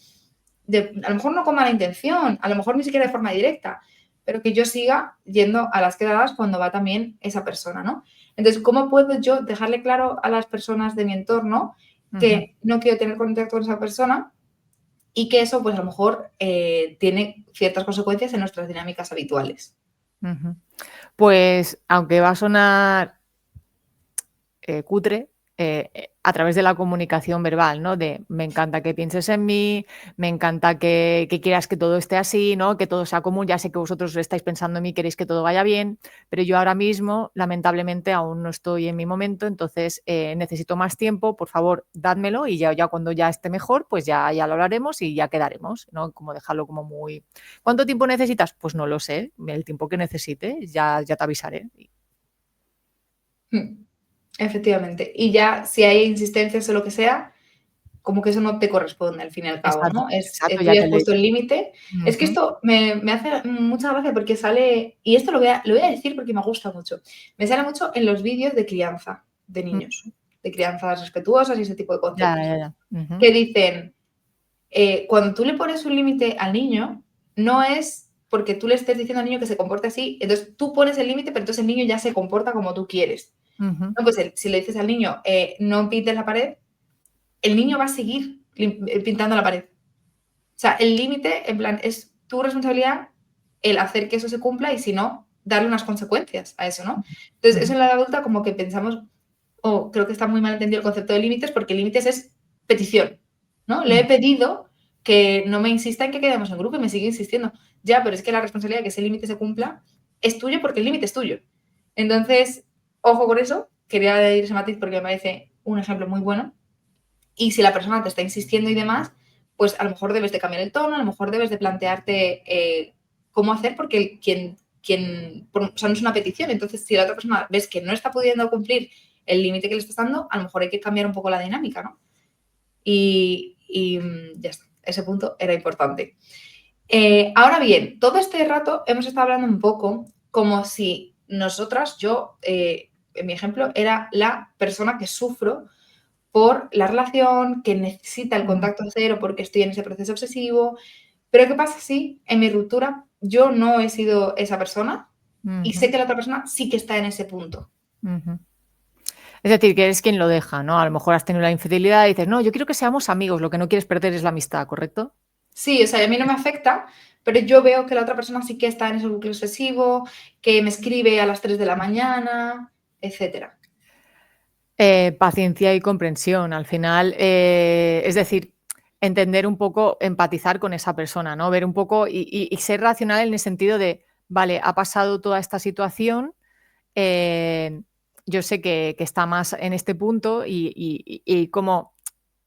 a lo mejor no con mala intención, a lo mejor ni siquiera de forma directa, pero que yo siga yendo a las quedadas cuando va también esa persona, ¿no? Entonces, ¿cómo puedo yo dejarle claro a las personas de mi entorno que no quiero tener contacto con esa persona y que eso, pues a lo mejor tiene ciertas consecuencias en nuestras dinámicas habituales? Pues, aunque va a sonar cutre, a través de la comunicación verbal, ¿no? De me encanta que pienses en mí, me encanta que quieras que todo esté así, ¿no? Que todo sea común. Ya sé que vosotros estáis pensando en mí, queréis que todo vaya bien, pero yo ahora mismo, lamentablemente, aún no estoy en mi momento, entonces necesito más tiempo, por favor, dádmelo y ya cuando ya esté mejor, pues ya lo hablaremos y ya quedaremos, ¿no? Como dejarlo como muy... ¿Cuánto tiempo necesitas? Pues no lo sé, el tiempo que necesite, ya te avisaré. Efectivamente. Y ya si hay insistencias o lo que sea, como que eso no te corresponde al fin y al cabo, Exacto, ¿no? exacto, Tú ya ya te has lo he puesto dicho. el límite. Es que esto me hace mucha gracia porque sale, y esto lo voy a decir porque me gusta mucho, me sale mucho en los vídeos de crianza de niños, de crianzas respetuosas y ese tipo de Ya, conceptos, ya, ya. que dicen, cuando tú le pones un límite al niño, no es porque tú le estés diciendo al niño que se comporte así, entonces tú pones el límite, pero entonces el niño ya se comporta como tú quieres. No, pues si le dices al niño, no pintes la pared, el niño va a seguir pintando la pared. O sea, el límite, en plan, es tu responsabilidad el hacer que eso se cumpla y si no, darle unas consecuencias a eso, ¿no? Entonces, eso en la edad adulta como que pensamos, o creo que está muy mal entendido el concepto de límites, porque límites es petición, ¿no? Le he pedido que no me insista en que quedemos en grupo y me sigue insistiendo. Ya, pero es que la responsabilidad de que ese límite se cumpla es tuyo porque el límite es tuyo. Entonces, ojo con eso. Quería decir ese matiz porque me parece un ejemplo muy bueno. Y si la persona te está insistiendo y demás, pues a lo mejor debes de cambiar el tono, a lo mejor debes de plantearte cómo hacer, porque o sea, no es una petición. Entonces, si la otra persona ves que no está pudiendo cumplir el límite que le estás dando, a lo mejor hay que cambiar un poco la dinámica, ¿no? Y ya está, ese punto era importante. Ahora bien, todo este rato hemos estado hablando un poco como si nosotras, yo, en mi ejemplo, era la persona que sufro por la relación, que necesita el contacto cero porque estoy en ese proceso obsesivo. Pero ¿qué pasa si en mi ruptura yo no he sido esa persona y sé que la otra persona sí que está en ese punto? Es decir, que eres quien lo deja, ¿no? A lo mejor has tenido la infidelidad y dices, no, yo quiero que seamos amigos, lo que no quieres perder es la amistad, ¿correcto? Sí, o sea, a mí no me afecta, pero yo veo que la otra persona sí que está en ese bucle obsesivo, que me escribe a las 3 de la mañana, etcétera. Paciencia y comprensión. Al final, es decir, entender un poco, empatizar con esa persona, ¿no? Ver un poco y ser racional en el sentido de, vale, ha pasado toda esta situación, yo sé que está más en este punto y como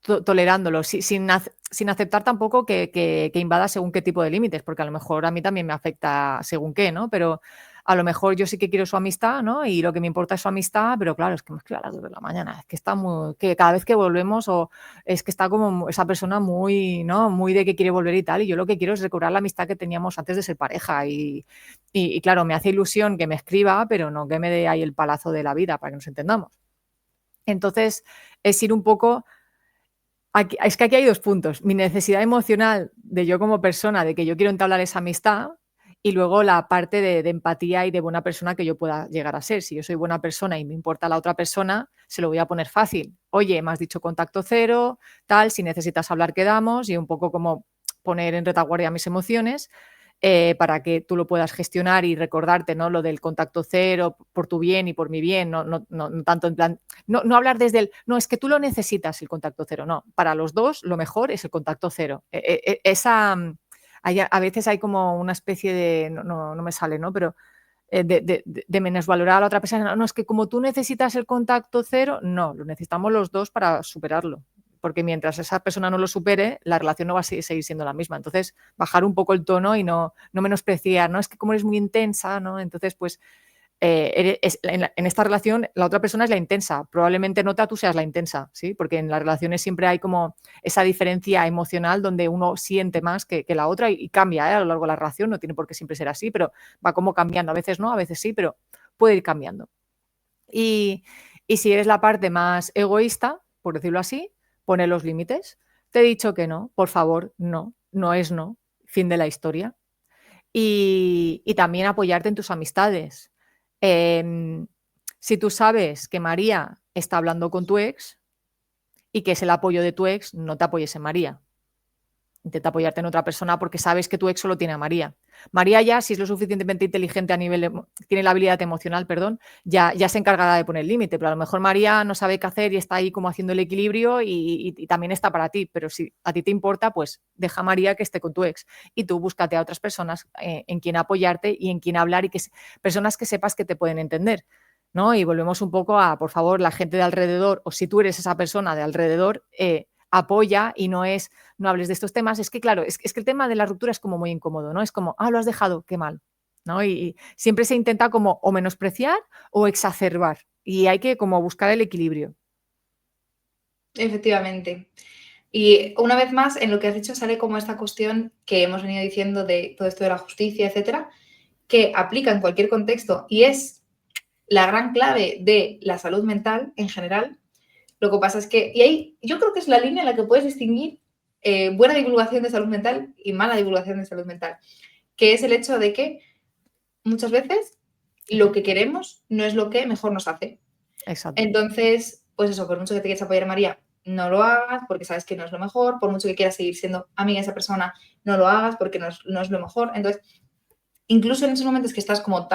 tolerándolo, sin aceptar tampoco que invada según qué tipo de límites, porque a lo mejor a mí también me afecta según qué, ¿no? Pero a lo mejor yo sí que quiero su amistad, ¿no? Y lo que me importa es su amistad, pero claro, es que me escribe a las 2 de la mañana, es que está muy, que cada vez que volvemos o es que está como esa persona muy, ¿no? Muy de que quiere volver y tal, y yo lo que quiero es recobrar la amistad que teníamos antes de ser pareja y claro, me hace ilusión que me escriba, pero no que me dé ahí el palazo de la vida, para que nos entendamos. Entonces, es ir un poco... es que aquí hay dos puntos. Mi necesidad emocional de yo como persona, de que yo quiero entablar esa amistad y luego la parte de empatía y de buena persona que yo pueda llegar a ser. Si yo soy buena persona y me importa la otra persona, se lo voy a poner fácil. Oye, me has dicho contacto cero, tal, si necesitas hablar quedamos, y un poco como poner en retaguardia mis emociones. Para que tú lo puedas gestionar y recordarte, ¿no? Lo del contacto cero por tu bien y por mi bien, no tanto en plan, no hablar desde el, no, es que tú lo necesitas el contacto cero, no, para los dos lo mejor es el contacto cero. A veces hay como una especie de, no me sale, ¿no? Pero de menosvalorar a la otra persona, no, es que como tú necesitas el contacto cero, no, lo necesitamos los dos para superarlo. Porque mientras esa persona no lo supere, la relación no va a seguir siendo la misma. Entonces, bajar un poco el tono y no menospreciar, ¿no? Es que como eres muy intensa, ¿no? Entonces, pues, en esta relación la otra persona es la intensa. Probablemente nota tú seas la intensa, ¿sí? Porque en las relaciones siempre hay como esa diferencia emocional donde uno siente más que la otra y cambia, a lo largo de la relación. No tiene por qué siempre ser así, pero va como cambiando. A veces no, a veces sí, pero puede ir cambiando. Y si eres la parte más egoísta, por decirlo así, pone los límites. Te he dicho que no, por favor, no es no, fin de la historia. Y también apoyarte en tus amistades. Em, si tú sabes que María está hablando con tu ex y que es el apoyo de tu ex, no te apoyes en María. Intenta apoyarte en otra persona porque sabes que tu ex solo tiene a María. María ya, si es lo suficientemente inteligente a nivel, tiene la habilidad emocional, perdón, ya se encargará de poner el límite, pero a lo mejor María no sabe qué hacer y está ahí como haciendo el equilibrio y también está para ti, pero si a ti te importa, pues deja a María que esté con tu ex y tú búscate a otras personas en quien apoyarte y en quien hablar y personas que sepas que te pueden entender, ¿no? Y volvemos un poco a, por favor, la gente de alrededor, o si tú eres esa persona de alrededor, apoya y no hables de estos temas. Es que, claro, es que el tema de la ruptura es como muy incómodo, ¿no? Es como, lo has dejado, qué mal, ¿no? Y siempre se intenta como o menospreciar o exacerbar y hay que como buscar el equilibrio. Efectivamente. Y una vez más, en lo que has dicho sale como esta cuestión que hemos venido diciendo de todo esto de la justicia, etcétera, que aplica en cualquier contexto y es la gran clave de la salud mental en general. Lo que pasa es que, y ahí yo creo que es la línea en la que puedes distinguir buena divulgación de salud mental y mala divulgación de salud mental, que es el hecho de que muchas veces lo que queremos no es lo que mejor nos hace. Exacto. Entonces, pues eso, por mucho que te quieras apoyar a María, no lo hagas porque sabes que no es lo mejor, por mucho que quieras seguir siendo amiga de esa persona, no lo hagas porque no es lo mejor. Entonces, incluso en esos momentos que estás como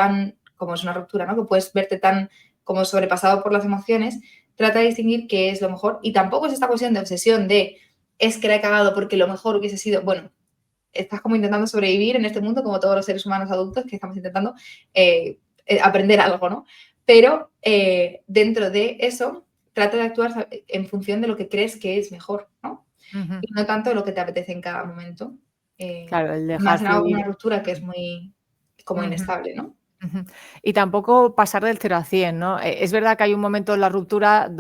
es una ruptura, ¿no? Que puedes verte tan como sobrepasado por las emociones, trata de distinguir qué es lo mejor. Y tampoco es esta cuestión de obsesión de es que la he cagado porque lo mejor hubiese sido, bueno, estás como intentando sobrevivir en este mundo como todos los seres humanos adultos que estamos intentando aprender algo, ¿no? Pero dentro de eso, trata de actuar en función de lo que crees que es mejor, ¿no? Uh-huh. Y no tanto lo que te apetece en cada momento. Claro, el dejar Más en algo como fluir. una ruptura que es muy como Uh-huh. inestable, ¿no? Uh-huh. Y tampoco pasar del 0 a 100, ¿no? Es verdad que hay un momento en la ruptura,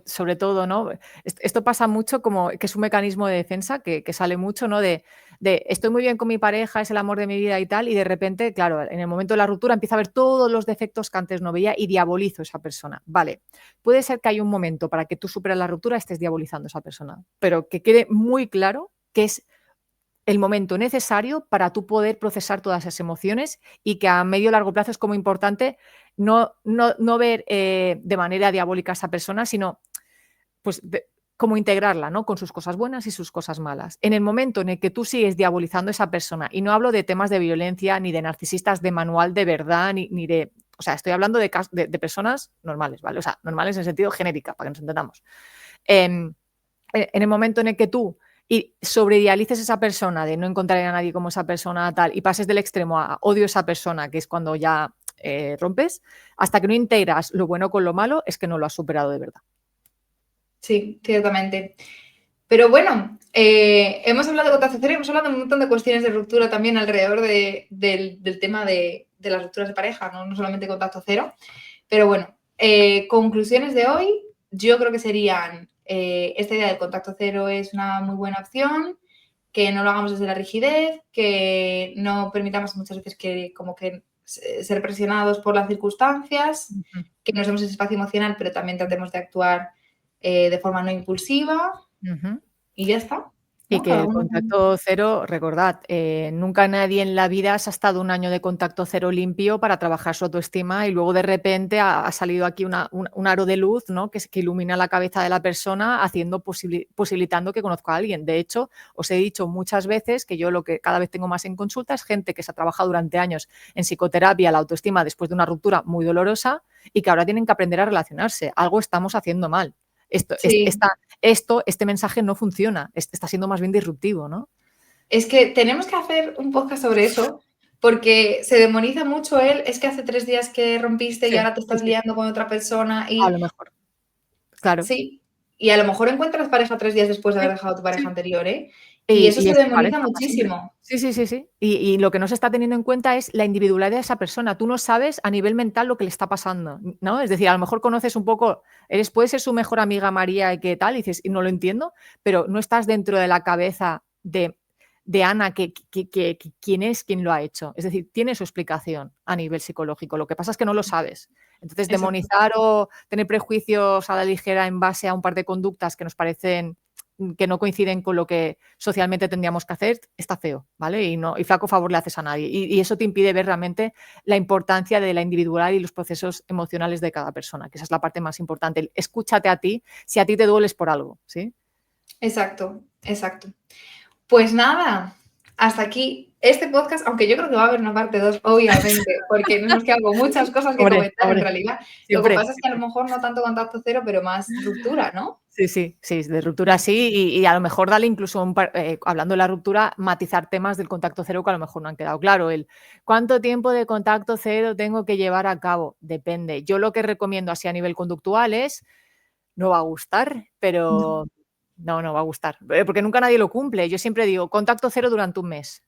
sobre todo, ¿no? Esto pasa mucho como que es un mecanismo de defensa que sale mucho, ¿no? De estoy muy bien con mi pareja, es el amor de mi vida y tal, y de repente, claro, en el momento de la ruptura empieza a ver todos los defectos que antes no veía y diabolizo a esa persona. Vale, puede ser que hay un momento para que tú superes la ruptura estés diabolizando a esa persona, pero que quede muy claro que es el momento necesario para tú poder procesar todas esas emociones y que a medio y largo plazo es como importante no ver de manera diabólica a esa persona, sino pues como integrarla, ¿no? Con sus cosas buenas y sus cosas malas. En el momento en el que tú sigues diabolizando a esa persona, y no hablo de temas de violencia, ni de narcisistas de manual de verdad, ni de... O sea, estoy hablando de personas normales, ¿vale? O sea, normales en sentido genérica, para que nos entendamos. En el momento en el que tú y sobreidealices a esa persona, de no encontrar a nadie como esa persona tal, y pases del extremo a odio a esa persona, que es cuando ya rompes, hasta que no integras lo bueno con lo malo, es que no lo has superado de verdad. Sí, ciertamente. Pero bueno, hemos hablado de contacto cero, hemos hablado de un montón de cuestiones de ruptura también alrededor del tema de las rupturas de pareja, no solamente contacto cero. Pero bueno, conclusiones de hoy, yo creo que serían, esta idea del contacto cero es una muy buena opción, que no lo hagamos desde la rigidez, que no permitamos muchas veces que como que ser presionados por las circunstancias, Uh-huh. que nos demos ese espacio emocional, pero también tratemos de actuar de forma no impulsiva. Uh-huh. Y ya está. Y ¿no? que el contacto cero, recordad, nunca nadie en la vida se ha estado un año de contacto cero limpio para trabajar su autoestima y luego de repente ha salido aquí un aro de luz, ¿no? Que ilumina la cabeza de la persona posibilitando que conozca a alguien. De hecho, os he dicho muchas veces que yo lo que cada vez tengo más en consulta es gente que se ha trabajado durante años en psicoterapia, la autoestima después de una ruptura muy dolorosa y que ahora tienen que aprender a relacionarse. Algo estamos haciendo mal. Sí. Este mensaje no funciona, está siendo más bien disruptivo, ¿no? Es que tenemos que hacer un podcast sobre eso, porque se demoniza mucho es que hace 3 días que rompiste y Sí, ahora te estás sí. liando con otra persona A lo y mejor, claro. sí, y a lo mejor encuentras pareja 3 días después de Sí, haber dejado a tu pareja sí. anterior, ¿eh? Y eso Y se es tu pareja demoniza para siempre. muchísimo. Sí. Y lo que no se está teniendo en cuenta es la individualidad de esa persona. Tú no sabes a nivel mental lo que le está pasando, ¿no? Es decir, a lo mejor conoces un poco, puedes ser su mejor amiga María y qué tal, y dices: "Y no lo entiendo", pero no estás dentro de la cabeza de Ana, que quién es quien lo ha hecho. Es decir, tiene su explicación a nivel psicológico, lo que pasa es que no lo sabes. Entonces, Exacto. demonizar o tener prejuicios a la ligera en base a un par de conductas que nos parecen que no coinciden con lo que socialmente tendríamos que hacer, está feo, ¿vale? Y flaco favor le haces a nadie. Y eso te impide ver realmente la importancia de la individualidad y los procesos emocionales de cada persona, que esa es la parte más importante. Escúchate a ti, si a ti te dueles por algo, ¿sí? Exacto. Pues nada, hasta aquí este podcast, aunque yo creo que va a haber una parte 2, obviamente, porque nos quedan con muchas cosas que Hombre, comentar en realidad. Lo que siempre. pasa es que a lo mejor no tanto contacto cero, pero más ruptura, ¿no? Sí, de ruptura sí, y a lo mejor darle incluso hablando de la ruptura, matizar temas del contacto cero que a lo mejor no han quedado claro. ¿Cuánto tiempo de contacto cero tengo que llevar a cabo? Depende. Yo lo que recomiendo así a nivel conductual es, no va a gustar, pero no va a gustar, porque nunca nadie lo cumple. Yo siempre digo, contacto cero durante un mes.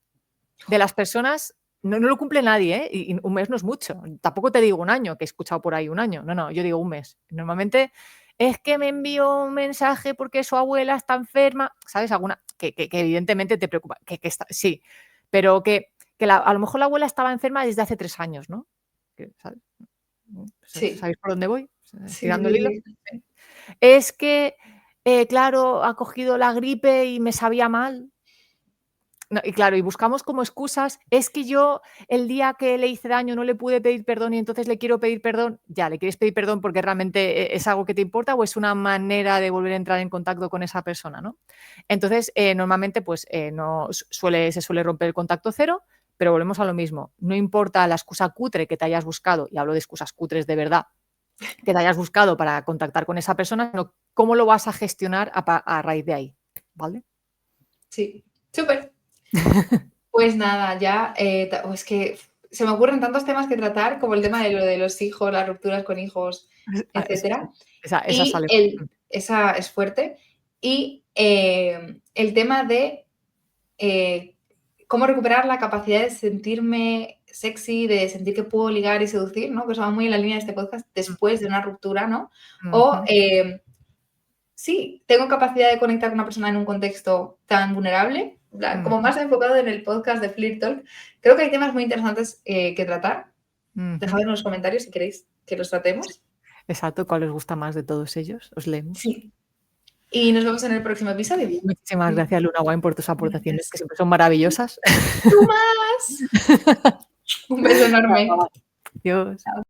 De las personas, no lo cumple nadie, ¿eh? Y un mes no es mucho. Tampoco te digo un año, que he escuchado por ahí un año. No, yo digo un mes. Normalmente es que me envió un mensaje porque su abuela está enferma, ¿sabes? Alguna que evidentemente te preocupa, sí, pero a lo mejor la abuela estaba enferma desde hace 3 años, ¿no? ¿Sabes? Sí. ¿Sabéis por dónde voy? Sí, Tirando el hilo. sí, sí. Sí. Es que, claro, ha cogido la gripe y me sabía mal. No, y claro, y buscamos como excusas, es que yo el día que le hice daño no le pude pedir perdón y entonces le quiero pedir perdón. Ya, ¿le quieres pedir perdón porque realmente es algo que te importa o es una manera de volver a entrar en contacto con esa persona, ¿no? Entonces, normalmente, pues, no se suele romper el contacto cero, pero volvemos a lo mismo. No importa la excusa cutre que te hayas buscado, y hablo de excusas cutres de verdad, que te hayas buscado para contactar con esa persona, sino cómo lo vas a gestionar a raíz de ahí, ¿vale? Sí. Súper. Pues nada, ya, es que se me ocurren tantos temas que tratar, como el tema de lo de los hijos, las rupturas con hijos, Sí. etcétera. Esa Y sale. esa es fuerte. Y el tema de cómo recuperar la capacidad de sentirme sexy, de sentir que puedo ligar y seducir, ¿no? Que eso va muy en la línea de este podcast, después de una ruptura, ¿no? O Ujú. sí, tengo capacidad de conectar con una persona en un contexto tan vulnerable, como Ujú, más enfocado en el podcast de Flirt Talk. Creo que hay temas muy interesantes que tratar. ujú. Dejad en los comentarios si queréis que los Sí, tratemos. exacto, ¿cuál os gusta más de todos ellos? Os leemos. Sí. Y nos vemos en el próximo episodio. Muchísimas gracias, Luna Wine, por tus aportaciones, que Gracias. siempre son maravillosas. ¡Tú más! Un beso enorme. Adiós. Chao.